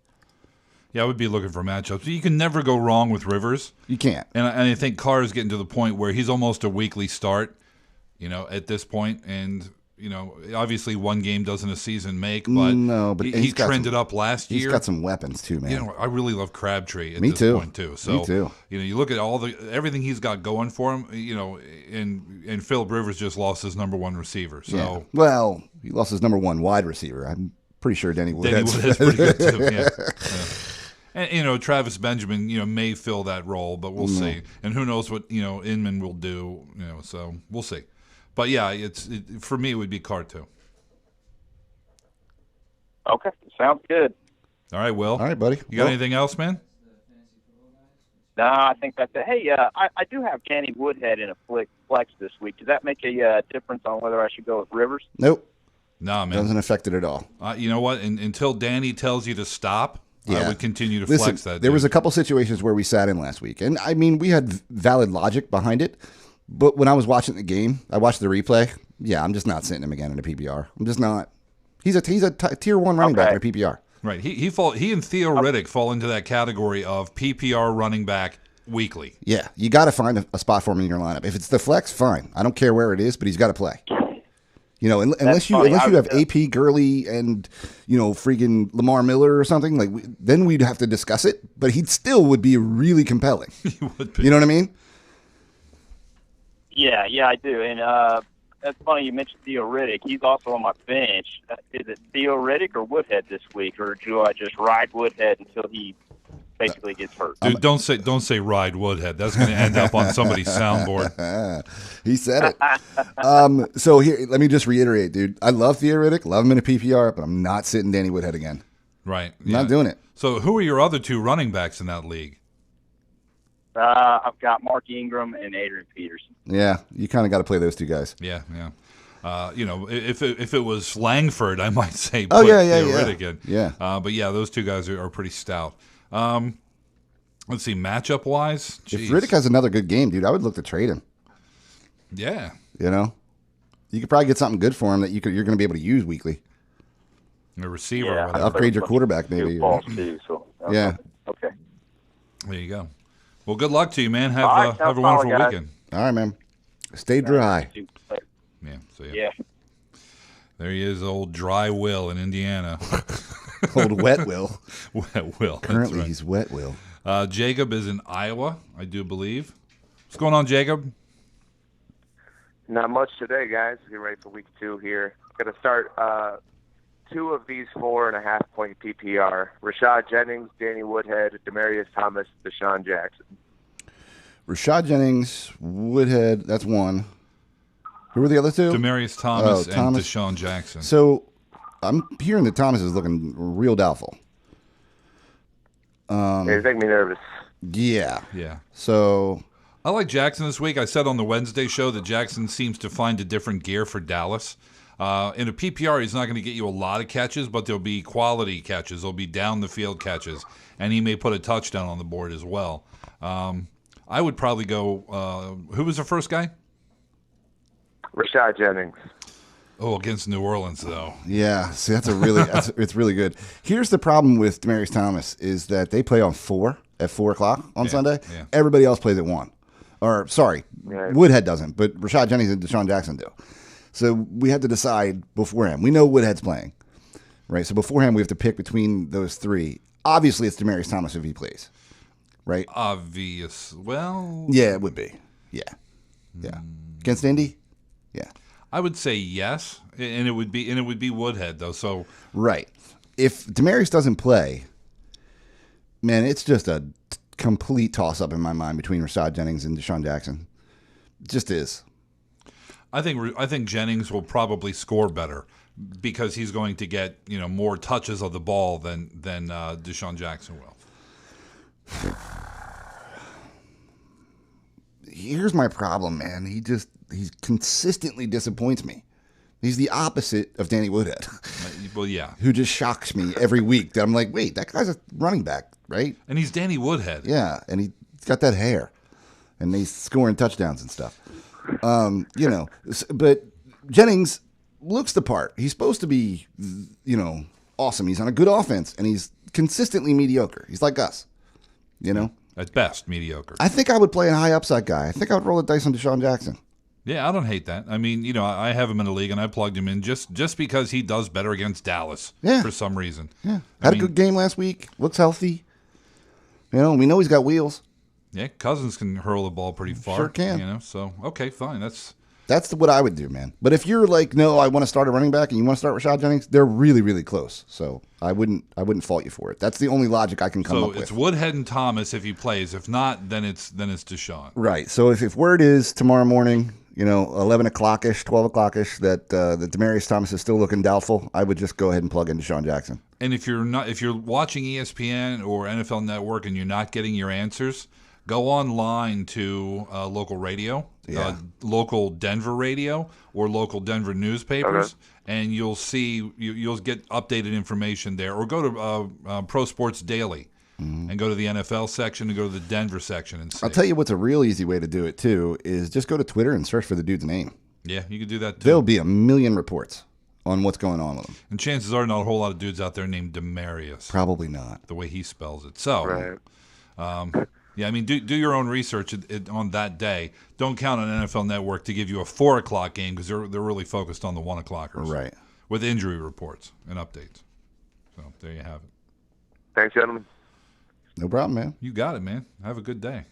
Yeah, I would be looking for matchups. You can never go wrong with Rivers. You can't. And I think Carr is getting to the point where he's almost a weekly start, at this point. And, obviously one game doesn't a season make, but, he trended up last year. He's got some weapons too, man. I really love Crabtree at this point too. So, Me too. You look at everything he's got going for him, and Philip Rivers just lost his number one receiver. So, yeah. Well, he lost his number one wide receiver. I'm pretty sure Denny Woodhead's pretty good too. Yeah. And Travis Benjamin, may fill that role, but we'll see. And who knows what Inman will do. So we'll see. But yeah, for me it would be Carr too. Okay, sounds good. All right, Will. All right, buddy. You got anything else, man? No, I think that's it. Hey, I do have Danny Woodhead in a flex this week. Does that make a difference on whether I should go with Rivers? Nope. Nah, man. Doesn't affect it at all. You know what? Until Danny tells you to stop, I would continue to flex that. There was a couple situations where we sat in last week, and I mean, we had valid logic behind it. But when I was watching the game, I watched the replay. Yeah, I'm just not sitting him again in a PPR. I'm just not. He's a tier 1 running back in a PPR. Right. He and Theo Riddick fall into that category of PPR running back weekly. Yeah, you got to find a spot for him in your lineup. If it's the flex, fine. I don't care where it is, but he's got to play. Unless you have AP Gurley and freaking Lamar Miller or something, then we'd have to discuss it. But he still would be really compelling. He would be. You know what I mean? Yeah, I do. And that's funny you mentioned Theo Riddick. He's also on my bench. Is it Theo Riddick or Woodhead this week, or do I just ride Woodhead until he basically gets hurt? Dude, don't say ride Woodhead. That's going to end up on somebody's soundboard. He said it. So here, let me just reiterate, dude. I love Theo Riddick, love him in a PPR, but I'm not sitting Danny Woodhead again. Right. I'm not doing it. So who are your other two running backs in that league? I've got Mark Ingram and Adrian Peterson. Yeah, you kind of got to play those two guys. Yeah. If it was Langford, I might say Theo Riddick in. Yeah. But yeah, those two guys are pretty stout. Let's see, matchup wise. If Riddick has another good game, dude, I would look to trade him. Yeah. You could probably get something good for him that you're going to be able to use weekly. A receiver. Yeah, upgrade your quarterback, maybe. Yeah. Okay. There you go. Well, good luck to you, man. Have a wonderful weekend. All right, man. Stay dry. Yeah. So yeah. There he is, old dry Will in Indiana. Old wet Will. Wet Will. Currently, right. he's wet Will. Jacob is in Iowa, I do believe. What's going on, Jacob? Not much today, guys. Get ready for week 2 here. Going to start 2 of these 4.5-point PPR. Rashad Jennings, Danny Woodhead, Demaryius Thomas, Deshaun Jackson. Rashad Jennings, Woodhead, that's one. Who were the other two? Demaryius Thomas and Deshaun Jackson. So I'm hearing that Thomas is looking real doubtful. It's making me nervous. Yeah. Yeah. So I like Jackson this week. I said on the Wednesday show that Jackson seems to find a different gear for Dallas. In a PPR, he's not going to get you a lot of catches, but there'll be quality catches. There'll be down-the-field catches, and he may put a touchdown on the board as well. I would probably go who was the first guy? Rashad Jennings. Oh, against New Orleans, though. Yeah, see, it's really good. Here's the problem with Demaryius Thomas is that they play at 4 o'clock on Sunday. Yeah. Everybody else plays at 1. Or, sorry, Woodhead doesn't, but Rashad Jennings and Deshaun Jackson do. So we have to decide beforehand. We know Woodhead's playing, right? So beforehand, we have to pick between those 3. Obviously, it's Demaryius Thomas if he plays, right? Obvious. Well, yeah, it would be. Yeah. Against Indy, yeah. I would say yes, and it would be Woodhead though. So right, if Demaryius doesn't play, man, it's just a complete toss up in my mind between Rashad Jennings and Deshaun Jackson. It just is. I think Jennings will probably score better because he's going to get more touches of the ball than Deshaun Jackson will. Here's my problem, man. He consistently disappoints me. He's the opposite of Danny Woodhead. Well, yeah. Who just shocks me every week. That I'm like, wait, that guy's a running back. right? And he's Danny Woodhead. Yeah, and he's got that hair. And he's scoring touchdowns and stuff. But Jennings looks the part. He's supposed to be, awesome. He's on a good offense, and he's consistently mediocre. He's like us, At best, mediocre. I think I would play a high upside guy. I think I would roll the dice on Deshaun Jackson. Yeah, I don't hate that. I mean, I have him in the league, and I plugged him in just because he does better against Dallas for some reason. Yeah, had a good game last week. Looks healthy. We know he's got wheels. Yeah, Cousins can hurl the ball pretty far. Sure can. So, okay, fine. That's what I would do, man. But if you're like, no, I want to start a running back and you want to start Rashad Jennings, they're really, really close. So I wouldn't fault you for it. That's the only logic I can come up with. So it's Woodhead and Thomas if he plays. If not, then it's Deshaun. Right. So if word is tomorrow morning, 11 o'clock-ish, 12 o'clock-ish, that Demaryius Thomas is still looking doubtful, I would just go ahead and plug in Deshaun Jackson. And if you're watching ESPN or NFL Network and you're not getting your answers, go online to local radio, local Denver radio, or local Denver newspapers, and you'll see you'll get updated information there. Or go to Pro Sports Daily and go to the NFL section and go to the Denver section and see. I'll tell you what's a real easy way to do it too is just go to Twitter and search for the dude's name. Yeah, you can do that too. There'll be a million reports on what's going on with him. And chances are not a whole lot of dudes out there named Demaryius. Probably not. The way he spells it. So, yeah, I mean, do your own research on that day. Don't count on NFL Network to give you a 4 o'clock game because they're really focused on the 1 o'clockers. Right. With injury reports and updates. So there you have it. Thanks, gentlemen. No problem, man. You got it, man. Have a good day.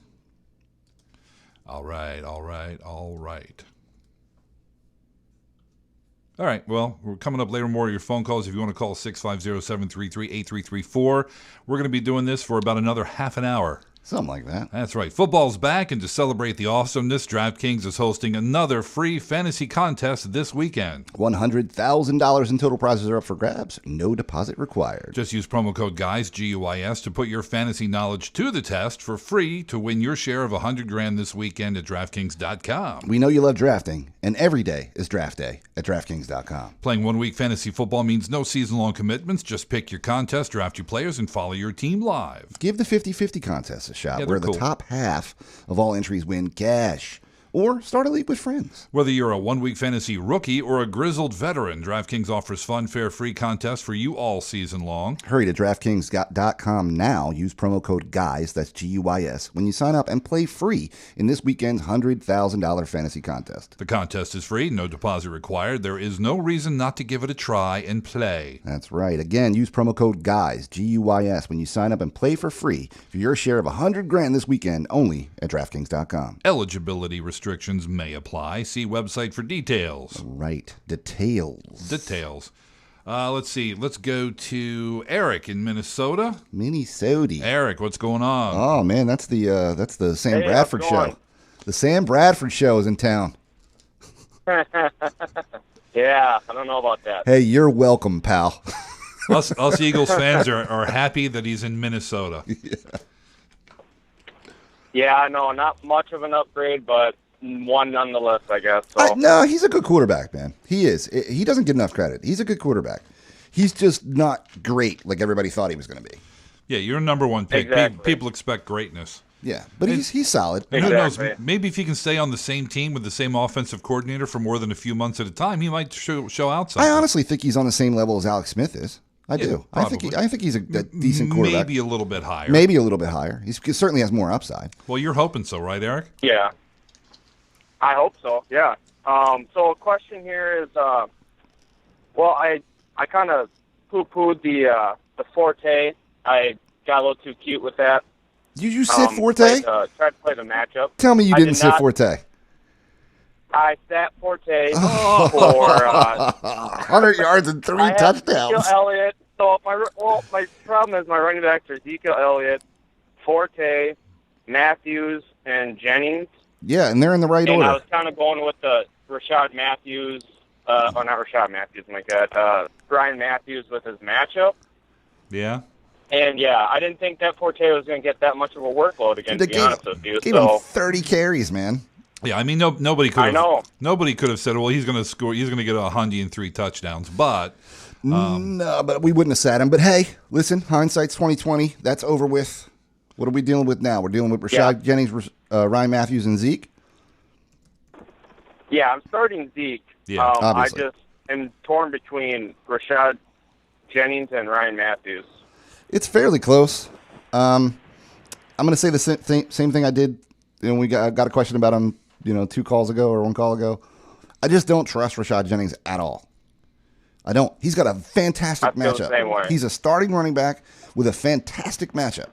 All right. All right, well, we're coming up later. More of your phone calls. If you want to call 650-733-8334. We're going to be doing this for about another half an hour. Something like that. That's right. Football's back, and to celebrate the awesomeness, DraftKings is hosting another free fantasy contest this weekend. $100,000 in total prizes are up for grabs. No deposit required. Just use promo code GUYS, GUYS, to put your fantasy knowledge to the test for free to win your share of $100,000 this weekend at DraftKings.com. We know you love drafting, and every day is draft day at DraftKings.com. Playing one-week fantasy football means no season-long commitments. Just pick your contest, draft your players, and follow your team live. Give the 50-50 contest a shot, where cool. the top half of all entries win cash. Or start a league with friends. Whether you're a one-week fantasy rookie or a grizzled veteran, DraftKings offers fun, fair, free contests for you all season long. Hurry to DraftKings.com now. Use promo code GUYS, that's GUYS, when you sign up and play free in this weekend's $100,000 fantasy contest. The contest is free, no deposit required. There is no reason not to give it a try and play. That's right. Again, use promo code GUYS, GUYS, when you sign up and play for free for your share of $100,000 this weekend only at DraftKings.com. Eligibility restrictions may apply. See website for details. Right. Details. Let's see. Let's go to Eric in Minnesota. Eric, what's going on? Oh man, that's the Sam Bradford show. The Sam Bradford show is in town. Yeah, I don't know about that. Hey, you're welcome, pal. Us Eagles fans are happy that he's in Minnesota. Yeah, I know. Not much of an upgrade, but one nonetheless, I guess. So. No, he's a good quarterback, man. He is. He doesn't get enough credit. He's a good quarterback. He's just not great like everybody thought he was going to be. Yeah, you're a number one pick. Exactly. People expect greatness. Yeah, but he's solid. And who knows? Maybe if he can stay on the same team with the same offensive coordinator for more than a few months at a time, he might show out something. I honestly think he's on the same level as Alex Smith is. I do. Probably. I think he's a decent quarterback. Maybe a little bit higher. He certainly has more upside. Well, you're hoping so, right, Eric? Yeah. I hope so, yeah. So a question here is, I kind of poo-pooed the Forte. I got a little too cute with that. Did you sit Forte? Tried to play the matchup. Tell me you didn't sit Forte. I sat Forte for 100 yards and 3 touchdowns. Ezekiel Elliott. So my problem is my running backs are Ezekiel Elliott, Forte, Matthews, and Jennings. Yeah, and they're in the right order. I was kind of going with the Rashad Matthews, not Rashad Matthews, my God, Brian Matthews with his matchup. Yeah. And, I didn't think that Forte was going to get that much of a workload again, to be honest with you. Gave him 30 carries, man. Yeah, I mean, nobody could have. I know. Nobody could have said, "Well, he's going to score. He's going to get 103 touchdowns." But no, but we wouldn't have sat him. But hey, listen, hindsight's 2020. That's over with. What are we dealing with now? We're dealing with Rashad Jennings, Ryan Matthews, and Zeke. Yeah, I'm starting Zeke. Yeah, I obviously. just am torn between Rashad Jennings and Ryan Matthews. It's fairly close. I'm going to say the same thing I did. We got a question about him, 2 calls ago or 1 call ago. I just don't trust Rashad Jennings at all. I don't. He's got a fantastic I feel the matchup. same way. He's a starting running back with a fantastic matchup.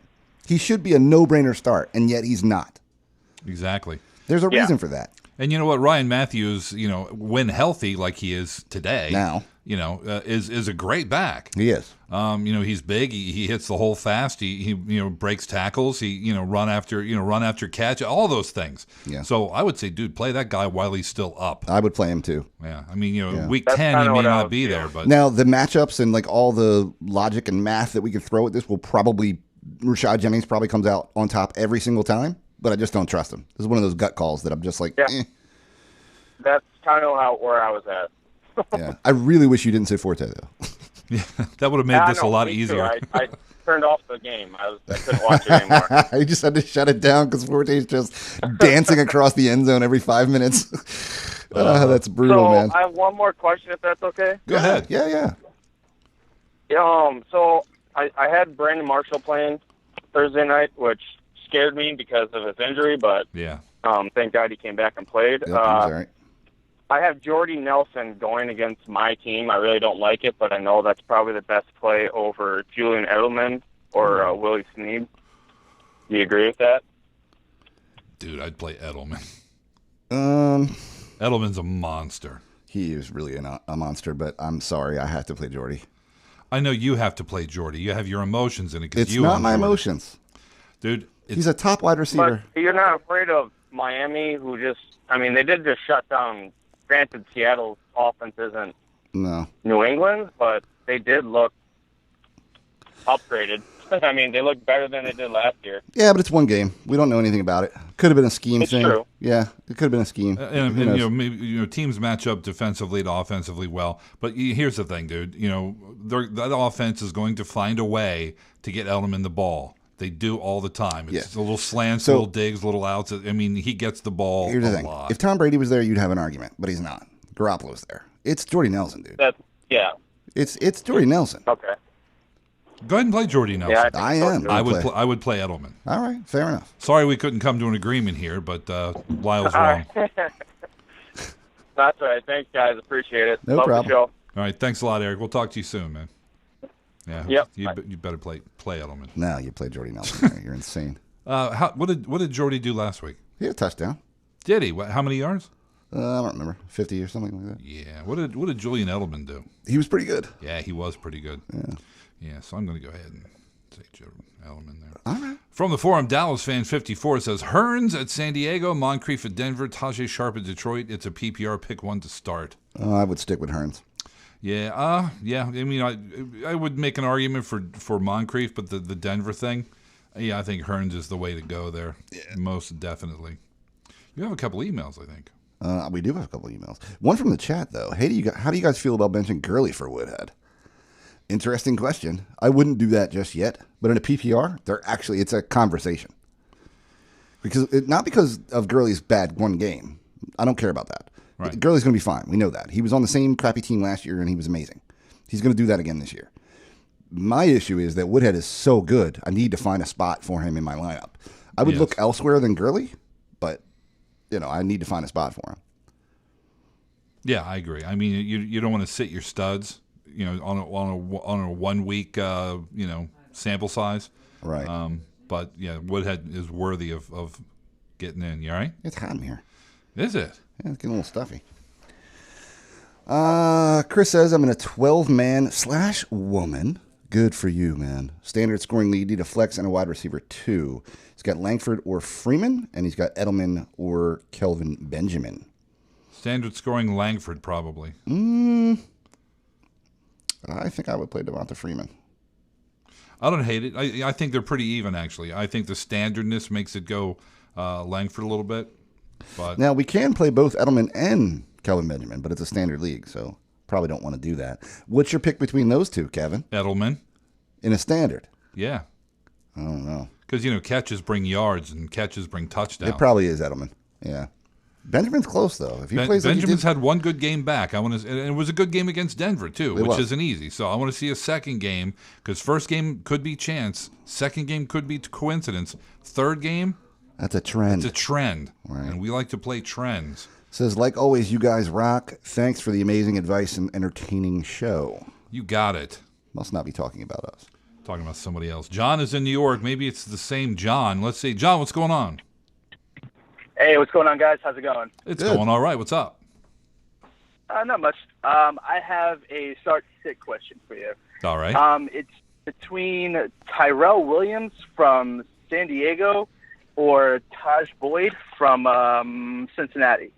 He should be a no-brainer start, and yet he's not. exactly. There's a reason for that. And you know what? Ryan Matthews, when healthy like he is today, Now. is a great back. He is. He's big. He hits the hole fast. He breaks tackles. He run after catch. All those things. Yeah. So I would say, dude, play that guy while he's still up. I would play him too. Yeah. I mean, Yeah. week That's 10 kinda he may what I not was be feeling. there, but Now, the matchups and like all the logic and math that we can throw at this will probably Rashad Jennings probably comes out on top every single time, but I just don't trust him. This is one of those gut calls that I'm just like, Yeah. That's kind of where I was at. Yeah. I really wish you didn't say Forte though. yeah, that would have made this a lot me too. easier. I turned off the game. I couldn't watch it anymore. You just had to shut it down because Forte's just dancing across the end zone every 5 minutes. That's brutal, So man. I have one more question, if that's okay. Go ahead. Yeah. So I had Brandon Marshall playing Thursday night, which scared me because of his injury, but Yeah. thank God he came back and played. Yep, he's all right. I have Jordy Nelson going against my team. I really don't like it, but I know that's probably the best play over Julian Edelman or Willie Snead. Do you agree with that? Dude, I'd play Edelman. Edelman's a monster. He is really a monster, but I'm sorry, I have to play Jordy. I know you have to play Jordy. You have your emotions in it. 'Cause It's you not own my Jordy. emotions. Dude. He's a top wide receiver. But you're not afraid of Miami, who they did just shut down. Granted, Seattle's offense isn't No. New England, but they did look upgraded. They look better than they did last year. Yeah, but it's one game. We don't know anything about it. Could have been a scheme It's thing. true. Yeah, it could have been a scheme. And Who knows? maybe teams match up defensively to offensively well. But here's the thing, dude. That offense is going to find a way to get Edelman the ball. They do all the time. It's a little slants, little digs, little outs. He gets the ball Here's the a thing. lot. If Tom Brady was there, you'd have an argument, but he's not. Garoppolo's there. It's Jordy Nelson, dude. Yeah. It's Jordy Nelson. Okay. Go ahead and play Jordy Nelson. Yeah, I am. I would play Edelman. All right, fair enough. Sorry we couldn't come to an agreement here, but Lyle's wrong. That's all right. Thanks, guys. Appreciate it. No Love problem. the show. All right, thanks a lot, Eric. We'll talk to you soon, man. Yeah. Yep. You better play Edelman. No, you play Jordy Nelson. You're insane. What did Jordy do last week? He had a touchdown. Did he? How many yards? I don't remember. 50 or something like that. Yeah. What did Julian Edelman do? He was pretty good. Yeah, he was pretty good. Yeah. Yeah. So I'm going to go ahead and say Edelman there. All right. From the forum, Dallas fan 54 says Hearns at San Diego, Moncrief at Denver, Tajay Sharp at Detroit. It's a PPR pick one to start. I would stick with Hearns. Yeah. Yeah. I would make an argument for Moncrief, but the Denver thing, I think Hearns is the way to go there. Yeah. Most definitely. You have a couple emails, I think. We do have a couple emails. One from the chat, though. Hey, how do you guys feel about benching Gurley for Woodhead? Interesting question. I wouldn't do that just yet, but in a PPR, it's a conversation. Not because of Gurley's bad one game. I don't care about that. Right. Gurley's going to be fine. We know that. He was on the same crappy team last year, and he was amazing. He's going to do that again this year. My issue is that Woodhead is so good, I need to find a spot for him in my lineup. I would look elsewhere than Gurley, but I need to find a spot for him. Yeah, I agree. You don't want to sit your studs, on a 1 week, sample size. Right. But yeah, Woodhead is worthy of getting in. You all right? It's hot in here. Is it? Yeah, it's getting a little stuffy. Chris says, I'm in a 12-man /woman. Good for you, man. Standard scoring lead, need a flex and a wide receiver 2. He's got Langford or Freeman, and he's got Edelman or Kelvin Benjamin. Standard scoring Langford, probably. I think I would play Devonta Freeman. I don't hate it. I think they're pretty even, actually. I think the standardness makes it go Langford a little bit. But Now, we can play both Edelman and Kelvin Benjamin, but it's a standard league, so probably don't want to do that. What's your pick between those two, Kevin? Edelman. In a standard? Yeah. I don't know. Because, catches bring yards and catches bring touchdowns. It probably is Edelman. Yeah. Benjamin's close, though. If he plays like Benjamin's had one good game back. And it was a good game against Denver, too, which isn't easy. So I want to see a second game, because first game could be chance. Second game could be coincidence. Third game, that's a trend. It's a trend. Right. And we like to play trends. Says, like always, you guys rock. Thanks for the amazing advice and entertaining show. You got it. Must not be talking about us. Talking about somebody else. John is in New York. Maybe it's the same John. Let's see. John, what's going on? Hey, what's going on, guys? How's it going? It's going all right. What's up? Not much. I have a start-sit question for you. All right. It's between Tyrell Williams from San Diego or Taj Boyd from Cincinnati.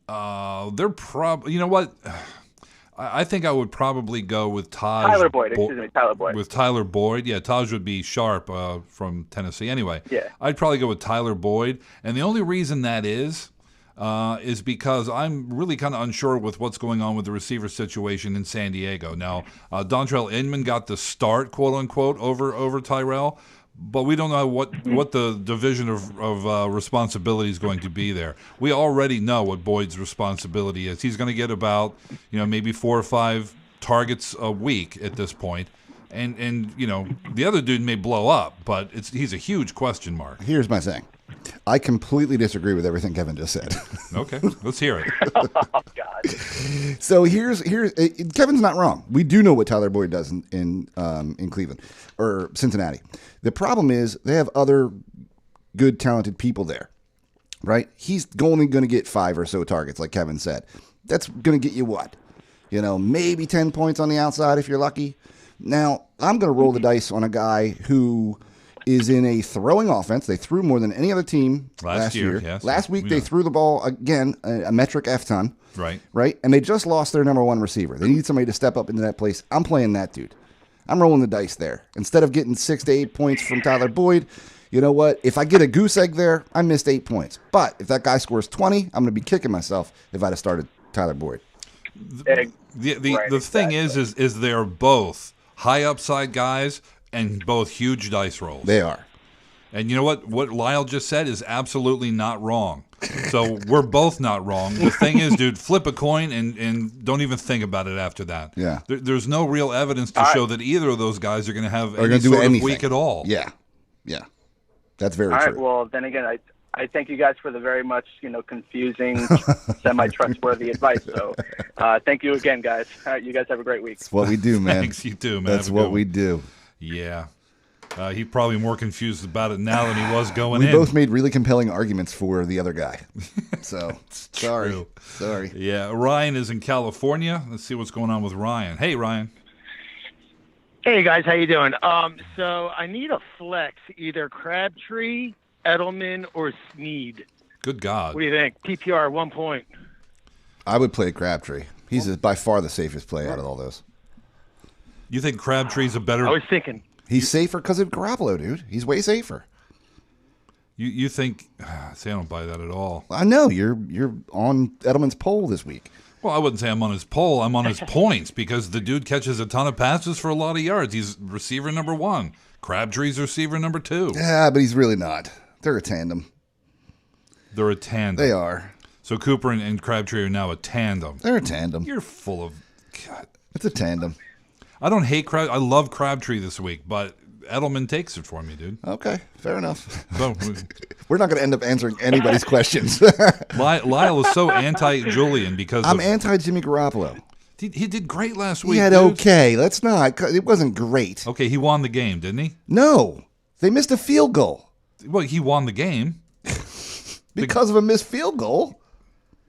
They're probably. You know what? I think I would probably go with Tyler Boyd. Tyler Boyd. With Tyler Boyd. Yeah, Taj would be sharp from Tennessee. Anyway, yeah. I'd probably go with Tyler Boyd. And the only reason that is because I'm really kind of unsure with what's going on with the receiver situation in San Diego. Now, Dontrell Inman got the start, quote-unquote, over Tyrell. But we don't know what the division of responsibility is going to be there. We already know what Boyd's responsibility is. He's going to get about maybe 4 or 5 targets a week at this point, and the other dude may blow up, but he's a huge question mark. Here's my thing. I completely disagree with everything Kevin just said. Okay, let's hear it. Oh God. So here's Kevin's not wrong. We do know what Tyler Boyd does in Cleveland or Cincinnati. The problem is they have other good, talented people there, right? He's only going to get 5 or so targets, like Kevin said. That's going to get you what? Maybe 10 points on the outside if you're lucky. Now, I'm going to roll the dice on a guy who is in a throwing offense. They threw more than any other team last year. Yes. Last week, they threw the ball, again, a metric F-ton. Right. Right? And they just lost their number 1 receiver. They need somebody to step up into that place. I'm playing that dude. I'm rolling the dice there. Instead of getting 6 to 8 points from Tyler Boyd, you know what? If I get a goose egg there, I missed 8 points. But if that guy scores 20, I'm going to be kicking myself if I'd have started Tyler Boyd. The thing is they're both high upside guys and both huge dice rolls. They are. And you know what? What Lyle just said is absolutely not wrong. So we're both not wrong. The thing is, dude, flip a coin and don't even think about it after that. Yeah. There's no real evidence to show that either of those guys are going to have any do sort anything. of week at all. Yeah. Yeah. That's very All true. right. Well, then again, I thank you guys for the very much confusing, semi-trustworthy advice. So thank you again, guys. All right, you guys have a great week. That's what we do, man. Thanks, you too, man. That's what we do. Yeah. He's probably more confused about it now than he was going in. We both made really compelling arguments for the other guy. So, sorry. Yeah, Ryan is in California. Let's see what's going on with Ryan. Hey, Ryan. Hey, guys. How you doing? So I need a flex, either Crabtree, Edelman, or Snead. Good God. What do you think? PPR, 1 point. I would play Crabtree. He's by far the safest play out of all those. You think Crabtree's a better... I was thinking... He's safer because of Garoppolo, dude. He's way safer. You think? See, I don't buy that at all. I know you're on Edelman's poll this week. Well, I wouldn't say I'm on his poll. I'm on his points because the dude catches a ton of passes for a lot of yards. He's receiver number 1. Crabtree's receiver number 2. Yeah, but he's really not. They're a tandem. They're a tandem. They are. So Cooper and Crabtree are now a tandem. They're a tandem. You're full of... God. It's a tandem. I don't hate I love Crabtree this week, but Edelman takes it for me, dude. Okay, fair enough. So, we're not going to end up answering anybody's questions. Lyle is so anti-Julian because I'm anti-Jimmy Garoppolo. He did great last week. He had dude. okay. Let's not. It wasn't great. Okay, he won the game, didn't he? No, they missed a field goal. Well, he won the game because of a missed field goal.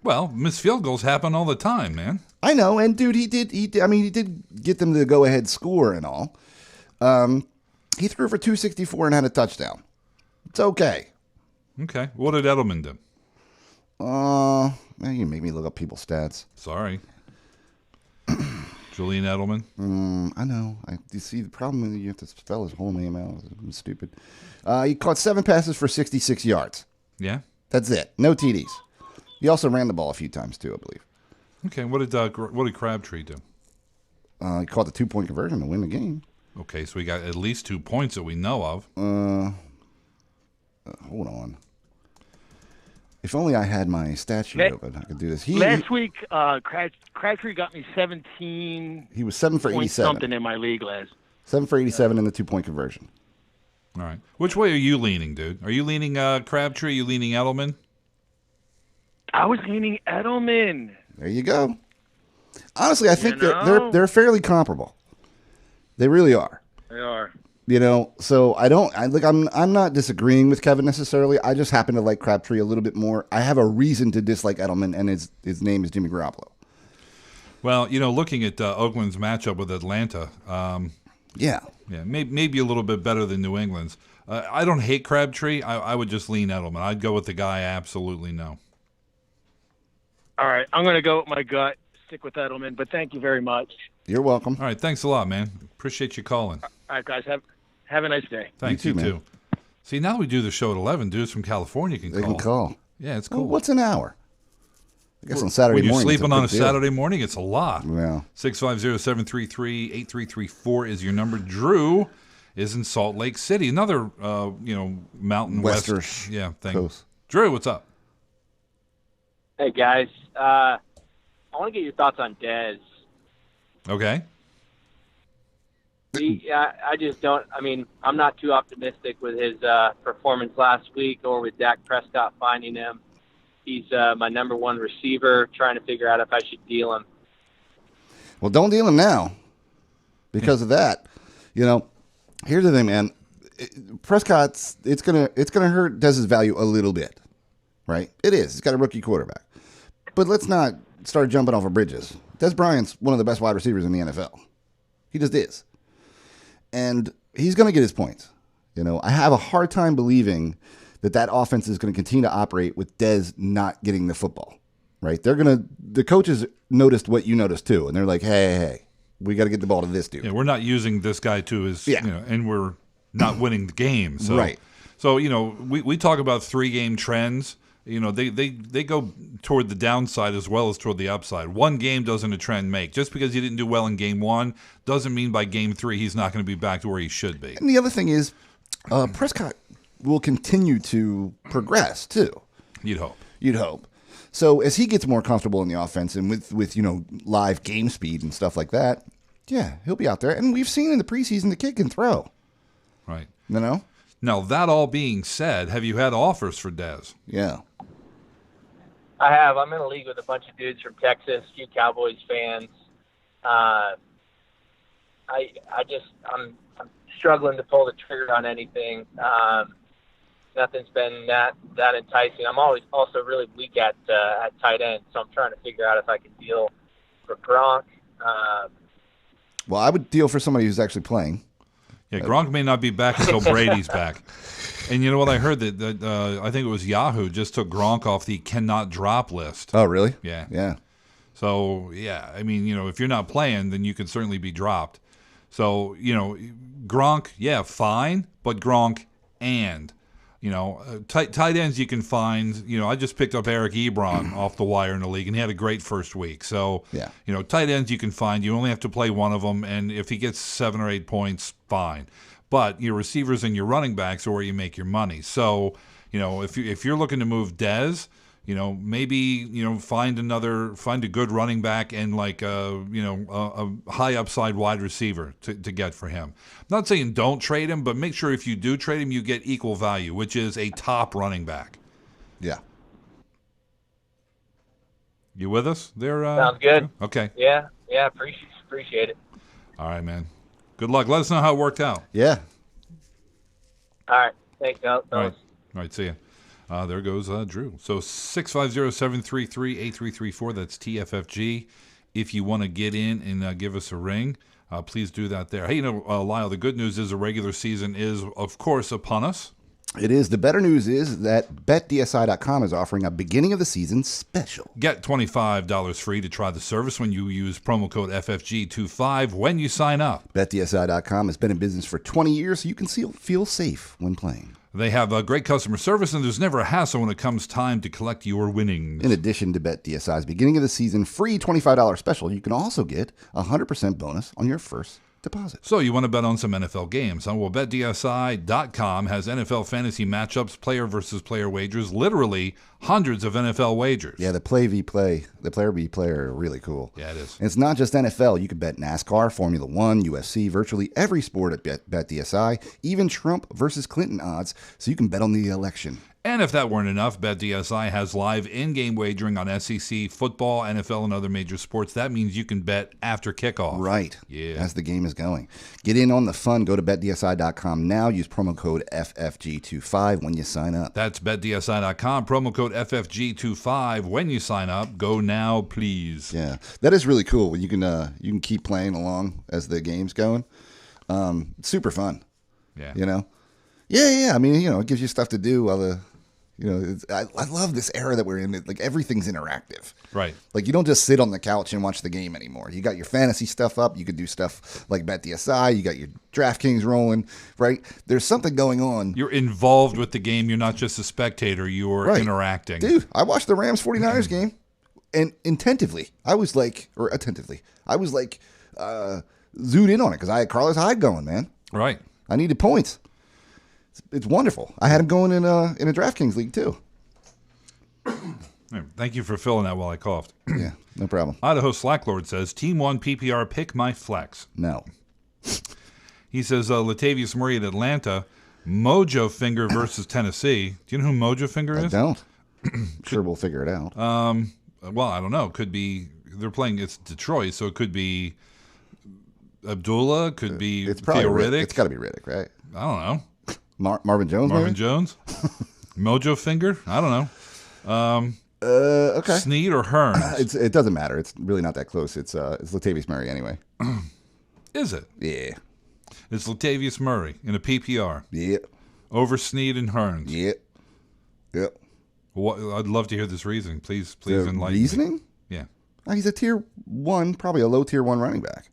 Well, missed field goals happen all the time, man. I know, and dude, he did. I mean, he did get them to go ahead score and all. He threw for 264 and had a touchdown. It's okay. Okay, what did Edelman do? You make me look up people's stats. Sorry, Julian Edelman. I know. You see, the problem is you have to spell his whole name out. I'm stupid. He caught 7 passes for 66 yards. Yeah. That's it. No TDs. He also ran the ball a few times too, I believe. Okay. What did Crabtree do? He caught the 2-point conversion to win the game. Okay, so we got at least 2 points that we know of. Hold on. If only I had my stat sheet open, I could do this. Last week, Crabtree got me 17. He was 7 for 87. Something in my league last. 7 for 87 in the 2-point conversion. All right. Which way are you leaning, dude? Are you leaning Crabtree? Are you leaning Edelman? I was leaning Edelman. There you go. Honestly, I think they're fairly comparable. They really are. They are. So I'm not disagreeing with Kevin necessarily. I just happen to like Crabtree a little bit more. I have a reason to dislike Edelman, and his name is Jimmy Garoppolo. Well, looking at Oakland's matchup with Atlanta, maybe a little bit better than New England's. I don't hate Crabtree. I would just lean Edelman. I'd go with the guy I absolutely know. All right, I'm going to go with my gut, stick with Edelman, but thank you very much. You're welcome. All right, thanks a lot, man. Appreciate you calling. All right, guys, have a nice day. Thanks, you too. See, now that we do the show at 11, dudes from California can call. They can call. Yeah, it's cool. Well, what's an hour? I guess on Saturday morning. When morning. you're sleeping on a Saturday morning, it's a lot. Yeah. 650-733-8334 is your number. Drew is in Salt Lake City, another mountain Western thing. Coast. Drew, what's up? Hey guys, I want to get your thoughts on Dez. Okay. I just don't. I mean, I'm not too optimistic with his performance last week or with Dak Prescott finding him. He's my number one receiver. Trying to figure out if I should deal him. Well, don't deal him now because of that. Here's the thing, man. Prescott's it's gonna hurt Dez's value a little bit, right? It is. He's got a rookie quarterback, but let's not start jumping off of bridges. Dez Bryant's one of the best wide receivers in the NFL. He just is, and he's gonna get his points. I have a hard time believing that offense is going to continue to operate with Dez not getting the football, right? The coaches noticed what you noticed too, and they're like, hey, we got to get the ball to this dude. Yeah, we're not using this guy to his, and we're not winning the game. So, right. So, we talk about 3-game trends. They go toward the downside as well as toward the upside. One game doesn't a trend make. Just because he didn't do well in game 1 doesn't mean by game 3 he's not going to be back to where he should be. And the other thing is, Prescott will continue to progress too. You'd hope. So as he gets more comfortable in the offense and with live game speed and stuff like that, yeah, he'll be out there. And we've seen in the preseason the kid can throw. Right. Now, that all being said, have you had offers for Dez? Yeah. I have. I'm in a league with a bunch of dudes from Texas, a few Cowboys fans. I'm struggling to pull the trigger on anything. Nothing's been that enticing. I'm always also really weak at tight end, so I'm trying to figure out if I can deal for Gronk. Well, I would deal for somebody who's actually playing. Yeah, Gronk may not be back until Brady's back. And you know what? I heard that I think it was Yahoo just took Gronk off the cannot drop list. Oh, really? Yeah. Yeah. So, yeah, I mean, if you're not playing, then you can certainly be dropped. So, Gronk, yeah, fine, but Gronk and, tight ends you can find. I just picked up Eric Ebron off the wire in the league, and he had a great first week. So, yeah. Tight ends you can find. You only have to play one of them, and if he gets 7 or 8 points, fine. But your receivers and your running backs are where you make your money. So, if you're looking to move Dez, maybe find a good running back and like a high upside wide receiver to get for him. I'm not saying don't trade him, but make sure if you do trade him, you get equal value, which is a top running back. Yeah. You with us there? Sounds good. Okay. Yeah, appreciate it. All right, man. Good luck. Let us know how it worked out. Yeah. All right. Thanks, Alex. All right. See ya. There goes Drew. So 650-733-8334. That's TFFG. If you want to get in and give us a ring, please do that there. Hey, Lyle, the good news is the regular season is, of course, upon us. It is. The better news is that BetDSI.com is offering a beginning of the season special. Get $25 free to try the service when you use promo code FFG25 when you sign up. BetDSI.com has been in business for 20 years, so you can feel safe when playing. They have great customer service, and there's never a hassle when it comes time to collect your winnings. In addition to BetDSI's beginning of the season free $25 special, you can also get a 100% bonus on your first deposit. So you want to bet on some NFL games, huh? Well, BetDSI.com has NFL fantasy matchups, player versus player wagers, literally hundreds of NFL wagers. Yeah, the player v player are really cool. Yeah, it is. And it's not just NFL. You can bet NASCAR, Formula One, UFC, virtually every sport at BetDSI, even Trump versus Clinton odds, so you can bet on the election. And if that weren't enough, BetDSI has live in-game wagering on SEC, football, NFL, and other major sports. That means you can bet after kickoff. Right. Yeah. As the game is going. Get in on the fun. Go to BetDSI.com now. Use promo code FFG25 when you sign up. That's BetDSI.com. Promo code FFG25 when you sign up. Go now, please. Yeah. That is really cool when you can keep playing along as the game's going. Super fun. Yeah. You know? Yeah. I mean, it gives you stuff to do while the... I love this era that we're in. Like, everything's interactive. Right. Like, you don't just sit on the couch and watch the game anymore. You got your fantasy stuff up. You can do stuff like BetDSI. You got your DraftKings rolling, right? There's something going on. You're involved with the game. You're not just a spectator. You're interacting. Dude, I watched the Rams 49ers game, and attentively, I was like, zoomed in on it because I had Carlos Hyde going, man. Right. I needed points. It's wonderful. I had him going in a DraftKings league too. Thank you for filling that while I coughed. Yeah, no problem. Idaho Slacklord says, Team 1 PPR, pick my flex. No. He says, Latavius Murray at Atlanta, Mojo Finger versus Tennessee. Do you know who Mojo Finger is? I don't. Sure, we'll figure it out. Well, I don't know. Could be, they're playing, it's Detroit, so it could be Abdullah, could be It's probably Riddick. It's got to be Riddick, right? I don't know. Marvin Jones, Marvin maybe? Jones? Mojo Finger? I don't know. Okay. Snead or Hearns? It doesn't matter. It's really not that close. It's Latavius Murray anyway. Is it? Yeah. It's Latavius Murray in a PPR. Yeah. Over Snead and Hearns. Yep. Yep. I'd love to hear this reasoning. Please enlighten me. Reasoning? Yeah. He's a tier 1, probably a low tier 1 running back.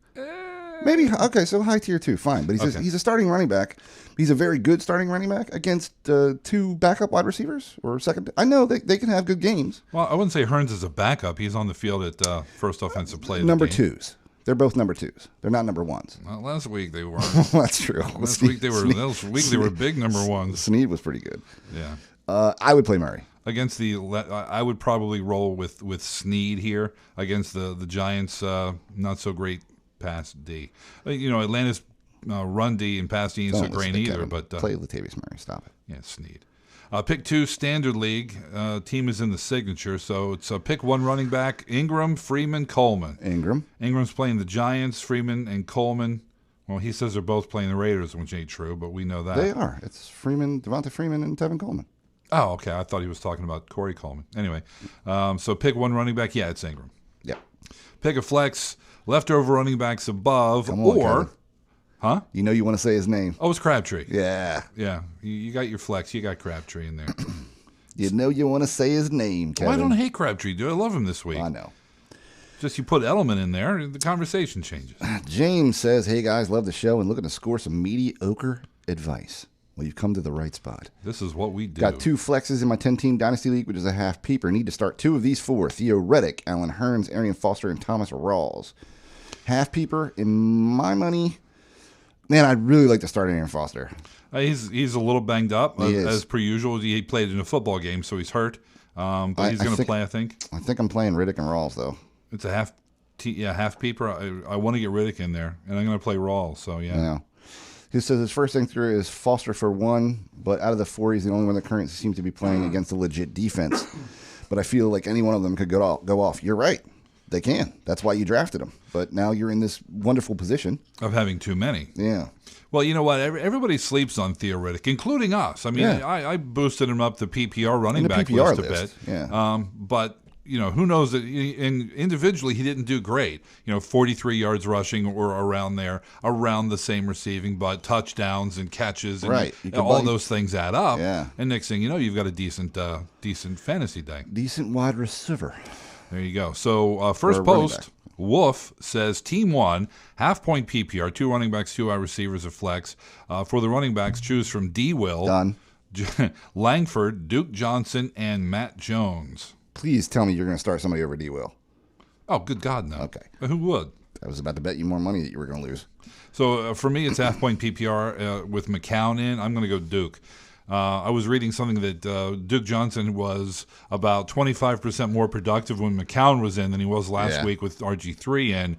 Maybe, okay, so high tier 2, fine. But he's a starting running back. He's a very good starting running back against 2 backup wide receivers or second. I know they can have good games. Well, I wouldn't say Hearns is a backup. He's on the field at first offensive play. Number 2s. They're both number 2s. They're not number 1s. Well, last week they were. That's true. Last week they were big number 1s. Snead was pretty good. Yeah. I would play Murray. Against I would probably roll with Snead here against the Giants. Not so great pass D. Atlanta's run D and pass D ain't so great either. Kevin, but play Latavius Murray. Stop it. Yeah, Snead. Pick 2 standard league. Team is in the signature, so it's pick 1 running back: Ingram, Freeman, Coleman. Ingram's playing the Giants. Freeman and Coleman. Well, he says they're both playing the Raiders, which ain't true, but we know that they are. It's Devonta Freeman, and Tevin Coleman. Oh, okay. I thought he was talking about Corey Coleman. Anyway, so pick 1 running back. Yeah, it's Ingram. Yeah. Pick a flex. Leftover running backs above, Come on, or, Kevin. huh? You know you want to say his name. Oh, it's Crabtree. Yeah. Yeah. You got your flex. You got Crabtree in there. You know you want to say his name, Kevin. Well, I don't hate Crabtree, dude. I love him this week. I know. Just you put Edelman in there, the conversation changes. James says, hey, guys, love the show and looking to score some mediocre advice. Well, you've come to the right spot. This is what we do. Got 2 flexes in my 10-team Dynasty League, which is a half peeper. Need to start 2 of these 4. Theo Reddick, Alan Hearns, Arian Foster, and Thomas Rawls. Half peeper in my money. Man, I'd really like to start Arian Foster. He's a little banged up, He as is. per usual. He played in a football game, so he's hurt. But he's going to play, I think. I think I'm playing Riddick and Rawls, though. It's a half peeper. I want to get Riddick in there, and I'm going to play Rawls, so yeah. He says his first thing through is Foster for 1, but out of the 4, he's the only one that currently seems to be playing against a legit defense. But I feel like any one of them could go off. You're right. They can. That's why you drafted them. But now you're in this wonderful position Of having too many. Yeah. Well, you know what? Everybody sleeps on Theo Riddick, including us. I mean, Yeah. I boosted him up the PPR running In the back PPR list a list, bit. yeah. But, who knows that individually he didn't do great. 43 yards rushing or around there, around the same receiving, but touchdowns and catches and Right. You can all buy- those things add up. Yeah. And next thing you know, you've got a decent fantasy day. Decent wide receiver. There you go. So first Or running post, back. Wolf says Team 1, half-point PPR, 2 running backs, 2 wide receivers of flex. For the running backs, choose from D. Will, Done. Langford, Duke Johnson, and Matt Jones. Please tell me you're going to start somebody over D. Will. Oh, good God, no. Okay. Who would? I was about to bet you more money that you were going to lose. So for me, it's half-point PPR with McCown in. I'm going to go Duke. I was reading something that Duke Johnson was about 25% more productive when McCown was in than he was last week with RG3 in.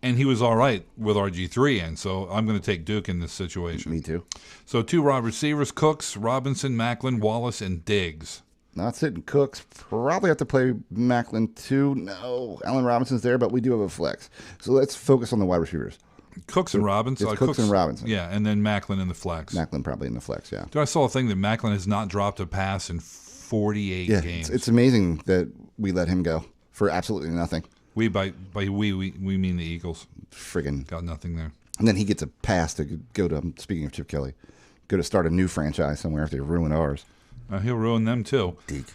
And he was all right with RG3 in, so I'm going to take Duke in this situation. Me too. So 2 wide receivers, Cooks, Robinson, Macklin, Wallace, and Diggs. Not sitting Cooks. Probably have to play Macklin too. No, Allen Robinson's there, but we do have a flex. So let's focus on the wide receivers. Cooks and Robinson. It's Cooks and Robinson. Yeah, and then Macklin in the flex. Macklin probably in the flex, yeah. Dude, I saw a thing that Macklin has not dropped a pass in 48 games. It's amazing that we let him go for absolutely nothing. We by we mean the Eagles. Friggin' got nothing there. And then he gets a pass to go to, speaking of Chip Kelly, go to start a new franchise somewhere after they ruin ours. He'll ruin them too. Deke.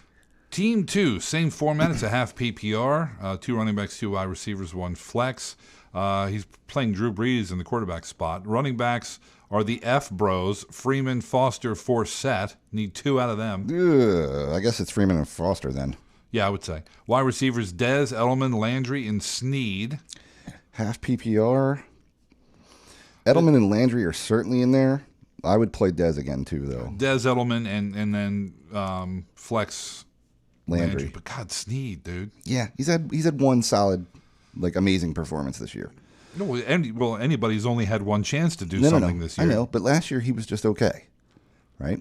Team 2, same format. It's a half PPR. 2 running backs, 2 wide receivers, 1 flex. He's playing Drew Brees in the quarterback spot. Running backs are the F Bros, Freeman, Foster, Forsett. Need 2 out of them. I guess it's Freeman and Foster then. Yeah, I would say. Wide receivers, Dez, Edelman, Landry, and Snead. Half PPR. Edelman and Landry are certainly in there. I would play Dez again too, though. Dez, Edelman, and then flex Landry. But God, Snead, dude. Yeah, he's had one solid, amazing performance this year. No, anybody's only had one chance to do something this year. I know, but last year he was just okay, right?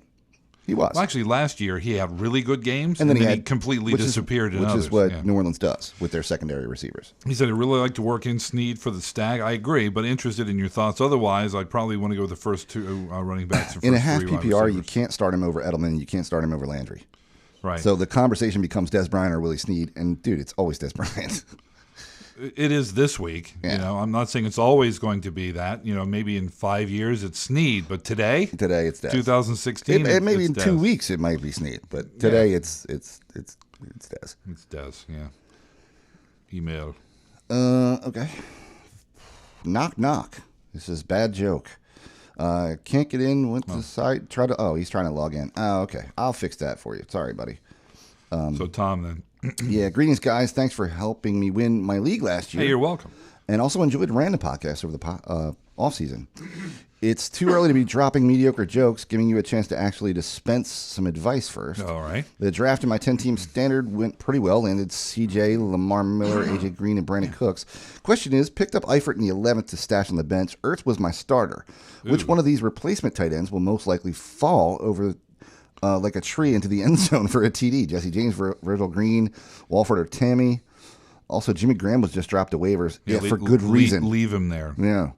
He was. Well, actually, last year he had really good games, and then he completely disappeared in which others. is what New Orleans does with their secondary receivers. He said, I'd really like to work in Snead for the stag. I agree, but interested in your thoughts. Otherwise, I'd probably want to go with the first 2 running backs. In a half PPR, you can't start him over Edelman. You can't start him over Landry. Right. So the conversation becomes Des Bryant or Willie Snead. And, dude, it's always Des Bryant. It is this week. Yeah. I'm not saying it's always going to be that. Maybe in 5 years it's Snead, but today it's Des. 2016. Maybe in Des. 2 weeks it might be Snead, but today it's Des. It's Des. Yeah. Email. Okay. Knock knock. This is bad joke. Can't get in. Went to the site. He's trying to log in. Oh, okay. I'll fix that for you. Sorry, buddy. So Tom then. Yeah, greetings, guys. Thanks for helping me win my league last year. Hey, you're welcome. And also enjoyed Random Podcast over the off season. It's too early to be dropping mediocre jokes, giving you a chance to actually dispense some advice first. All right. The draft in my 10-team standard went pretty well. Landed CJ, Lamar Miller, AJ Green, and Brandon Cooks. Question is, picked up Eifert in the 11th to stash on the bench. Ertz was my starter. Which one of these replacement tight ends will most likely fall over like a tree into the end zone for a TD? Jesse James, Virgil Green, Walford, or Tammy. Also, Jimmy Graham was just dropped to waivers. Yeah, for good reason. Leave him there. Yeah.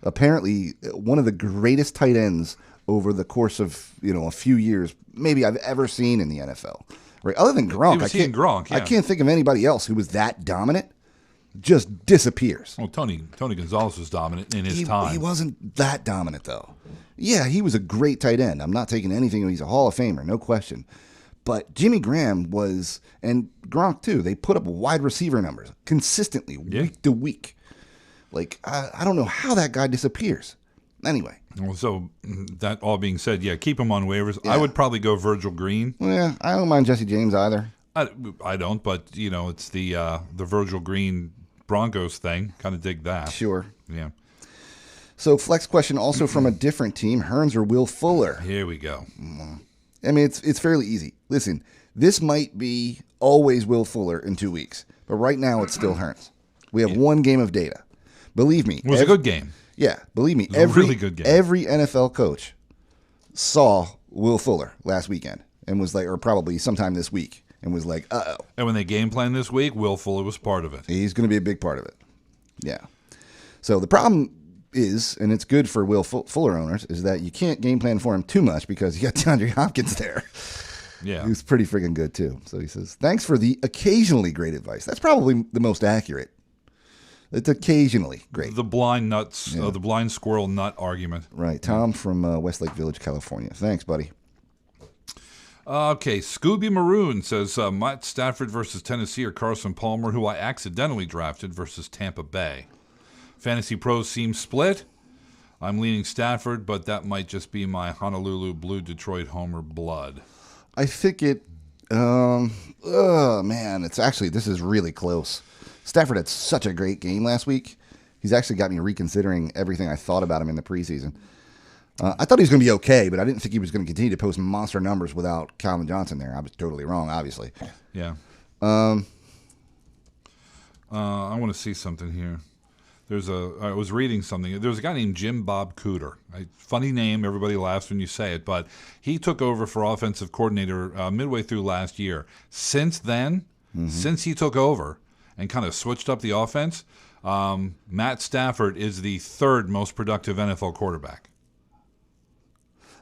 Apparently, one of the greatest tight ends over the course of a few years, maybe I've ever seen in the NFL. Right? Other than Gronk, I can't think of anybody else who was that dominant. Just disappears. Well, Tony Gonzalez was dominant in his time. He wasn't that dominant though. Yeah, he was a great tight end. I'm not taking anything. He's a Hall of Famer, no question. But Jimmy Graham was, and Gronk too, they put up wide receiver numbers consistently week to week. I don't know how that guy disappears. Anyway. Well, so that all being said, keep him on waivers. Yeah. I would probably go Virgil Green. Yeah, I don't mind Jesse James either. I don't, but it's the Virgil Green Broncos thing. Kind of dig that. Sure. Yeah. So flex question also from a different team, Hearns or Will Fuller? Here we go. I mean, it's fairly easy. Listen, this might be always Will Fuller in 2 weeks, but right now it's still Hearns. We have one game of data. Believe me. It was a good game. Yeah, believe me. A really good game. Every NFL coach saw Will Fuller last weekend and was like, or probably sometime this week, and was like, uh-oh. And when they game planned this week, Will Fuller was part of it. He's going to be a big part of it. Yeah. So the problem is, and it's good for Will Fuller owners, is that you can't game plan for him too much because you got DeAndre Hopkins there. Yeah. Who's pretty friggin' good too. So he says, thanks for the occasionally great advice. That's probably the most accurate. It's occasionally great. The blind nuts, the blind squirrel nut argument. Right. Tom from Westlake Village, California. Thanks, buddy. Okay, Scooby Maroon says Matt Stafford versus Tennessee or Carson Palmer, who I accidentally drafted, versus Tampa Bay. Fantasy Pros seem split. I'm leaning Stafford, but that might just be my Honolulu Blue Detroit homer blood. I think it. Man, this is really close. Stafford had such a great game last week. He's actually got me reconsidering everything I thought about him in the preseason. I thought he was going to be okay, but I didn't think he was going to continue to post monster numbers without Calvin Johnson there. I was totally wrong, obviously. Yeah. I want to see something here. I was reading something. There's a guy named Jim Bob Cooter. Funny name. Everybody laughs when you say it, but he took over for offensive coordinator midway through last year. Since then, since he took over and kind of switched up the offense, Matt Stafford is the third most productive NFL quarterback.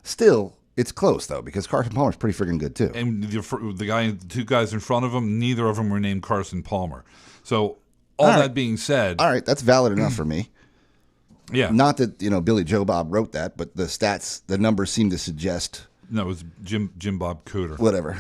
Still, it's close, though, because Carson Palmer's pretty freaking good, too. And the two guys in front of him, neither of them were named Carson Palmer. So all that being said... All right, that's valid enough for me. Yeah. Not that, Billy Joe Bob wrote that, but the numbers seem to suggest... No, it was Jim Bob Cooter. Whatever.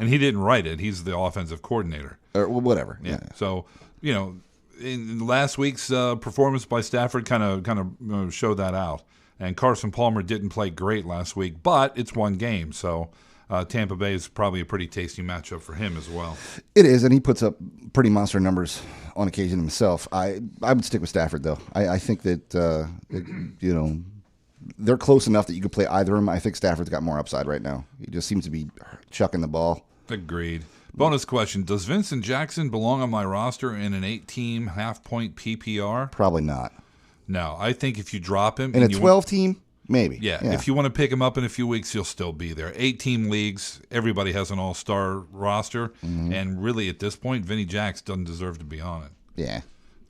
And he didn't write it. He's the offensive coordinator. Or whatever. Yeah. So, in last week's performance by Stafford kind of showed that out. And Carson Palmer didn't play great last week, but it's one game, so Tampa Bay is probably a pretty tasty matchup for him as well. It is, and he puts up pretty monster numbers on occasion himself. I would stick with Stafford, though. I think that, they're close enough that you could play either of them. I think Stafford's got more upside right now. He just seems to be chucking the ball. Agreed. Bonus question. Does Vincent Jackson belong on my roster in an 8-team half-point PPR? Probably not. No, I think if you drop him... In a 12-team, maybe. Yeah, if you want to pick him up in a few weeks, he'll still be there. 8-team leagues, everybody has an all-star roster, and really at this point, Vinny Jacks doesn't deserve to be on it. Yeah.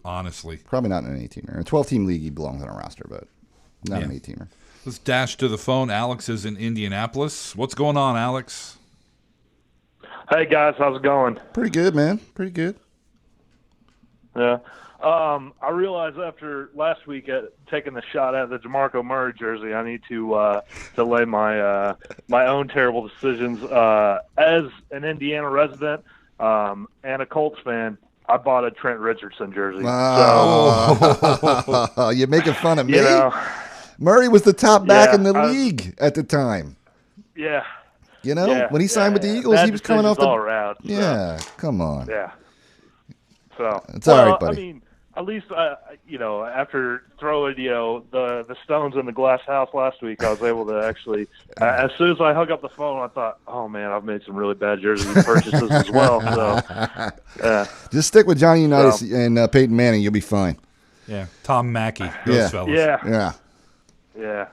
Honestly. Probably not in an 18-teamer. In a 12-team league, he belongs on a roster, but not an 18-teamer. Let's dash to the phone. Alex is in Indianapolis. What's going on, Alex? Hey, guys. How's it going? Pretty good, man. Pretty good. Yeah. I realized after last week taking the shot at the DeMarco Murray jersey, I need to lay my my own terrible decisions. As an Indiana resident and a Colts fan, I bought a Trent Richardson jersey. Oh, so, you're making fun of me. Murray was the top back in the league at the time. Yeah. When he signed with the Eagles, he was coming off the all around. So. Yeah, come on. Yeah. So it's all right, buddy. I mean, at least after throwing the stones in the glass house last week, I was able to actually. As soon as I hung up the phone, I thought, "Oh man, I've made some really bad jersey purchases as well." So, just stick with Johnny Unitas and Peyton Manning, you'll be fine. Yeah, Tom Mackey, those fellas. Yeah.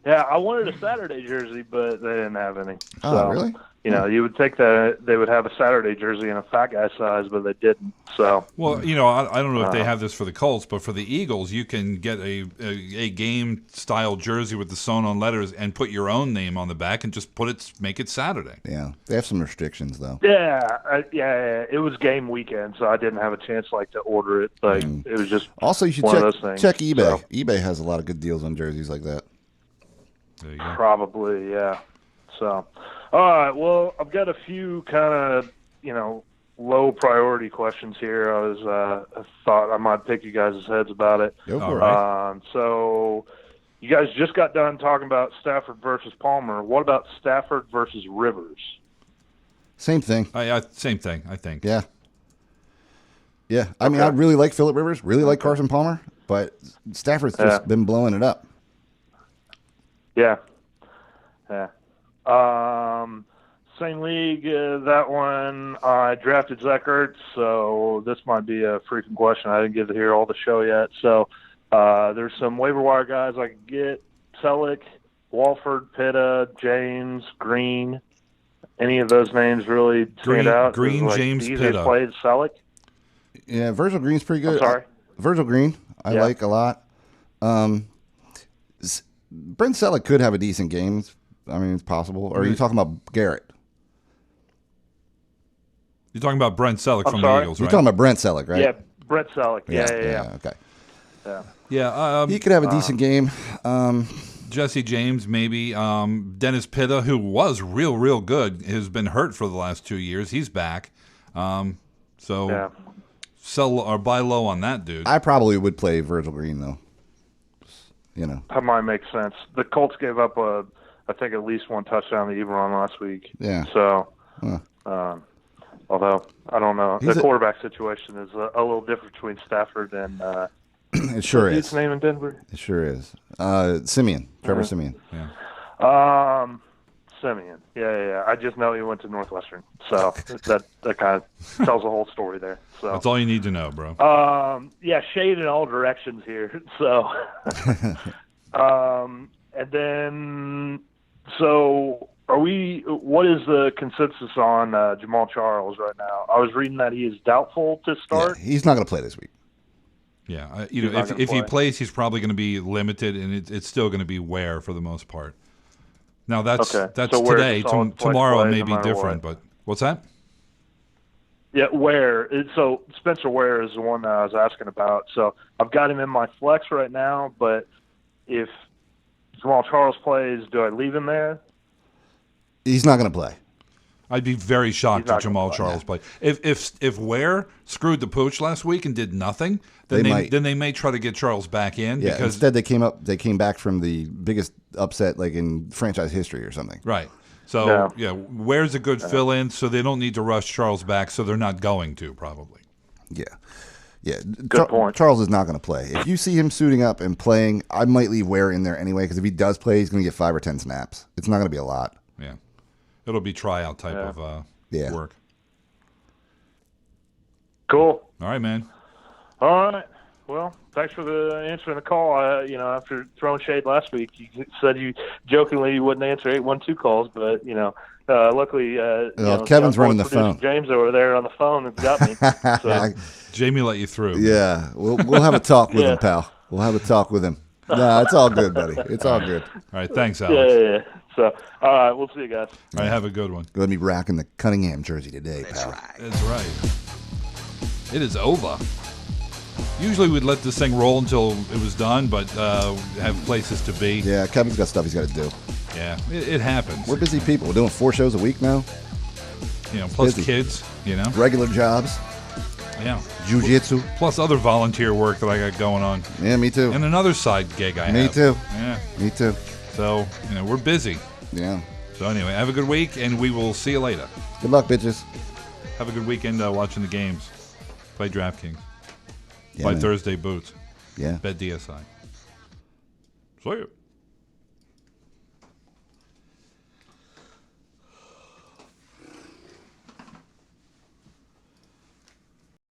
I wanted a Saturday jersey, but they didn't have any. Oh, really? You would think that they would have a Saturday jersey in a fat guy size, but they didn't. So, well, I don't know if they have this for the Colts, but for the Eagles, you can get a game style jersey with the sewn on letters and put your own name on the back and just make it Saturday. Yeah, they have some restrictions though. Yeah. It was game weekend, so I didn't have a chance to order it. It was just also you should one of those things. Check eBay. So. eBay has a lot of good deals on jerseys like that. There you go. Probably, yeah. So, all right. Well, I've got a few kind of, low priority questions here. I thought I might pick you guys' heads about it. Go for it. So, you guys just got done talking about Stafford versus Palmer. What about Stafford versus Rivers? Same thing. Same thing, I think. Yeah. Yeah. I mean, I really like Phillip Rivers, really like Carson Palmer, but Stafford's just been blowing it up. Yeah. Same league, that one, I drafted Zach Ertz, so this might be a freaking question. I didn't get to hear all the show yet. So there's some waiver wire guys I could get. Selleck, Walford, Pitta, James, Green. Any of those names really stand out? Green, James, Pitta. Played Selleck? Yeah, Virgil Green's pretty good. I'm sorry? Virgil Green, I like a lot. Brent Selleck could have a decent game. I mean, it's possible. Or are you talking about Garrett? You're talking about Brent Selleck from the Eagles, right? You're talking about Brent Selleck, right? Yeah, Brent Selleck. Yeah. Okay. Yeah. He could have a decent game. Jesse James, maybe. Dennis Pitta, who was real good, has been hurt for the last 2 years. He's back. Sell or buy low on that dude. I probably would play Virgil Green, though. That might make sense. The Colts gave up I think at least one touchdown to Ebron last week. Yeah. So, although I don't know, the quarterback situation is a little different between Stafford and. It sure is. What's his name in Denver? It sure is. Simeon, Trevor Simeon. Yeah. Simeon. Yeah. I just know he went to Northwestern, so that kind of tells the whole story there. So that's all you need to know, bro. Shade in all directions here. So, and then what is the consensus on Jamal Charles right now? I was reading that he is doubtful to start. Yeah, he's not going to play this week. Yeah, if he plays, he's probably going to be limited, and it's still going to be Ware for the most part. Now that's so today. Tomorrow it may be different, but what's that? Yeah, Ware. So Spencer Ware is the one that I was asking about. So I've got him in my flex right now, but if Jamal Charles plays, do I leave him there? He's not going to play. I'd be very shocked if Jamal Charles played. If Ware screwed the pooch last week and did nothing, then they may try to get Charles back in. Yeah, because instead they came back from the biggest upset like in franchise history or something. Right. So Ware's a good fill-in, so they don't need to rush Charles back. So they're not going to probably. Yeah. Yeah, good point. Charles is not going to play. If you see him suiting up and playing, I might leave Ware in there anyway because if he does play, he's going to get 5 or 10 snaps. It's not going to be a lot. Yeah. It'll be tryout type of work. Cool. All right, man. All right. Well, thanks for answering the call. After throwing shade last week, you said you jokingly you wouldn't answer 812 calls, but luckily, Kevin's running the phone. James over there on the phone has got me. So. Jamie let you through. Yeah, we'll have a talk with him, pal. We'll have a talk with him. No, it's all good, buddy. It's all good. All right, thanks, Alex. Yeah. So, all right, we'll see you guys. All right, have a good one. Let me rocking the Cunningham jersey today, pal. That's right. It is over. Usually we'd let this thing roll until it was done, but have places to be. Yeah, Kevin's got stuff he's got to do. Yeah, it happens. We're busy people. We're doing 4 shows a week now. Plus kids, Regular jobs. Yeah. Jiu-jitsu. Plus other volunteer work that I got going on. Yeah, me too. And another side gig I have. Me too. Yeah. Me too. So, we're busy. Yeah. So anyway, have a good week, and we will see you later. Good luck, bitches. Have a good weekend watching the games. Play DraftKings. Yeah, Buy man. Thursday boots. Yeah. Bet DSI. See you.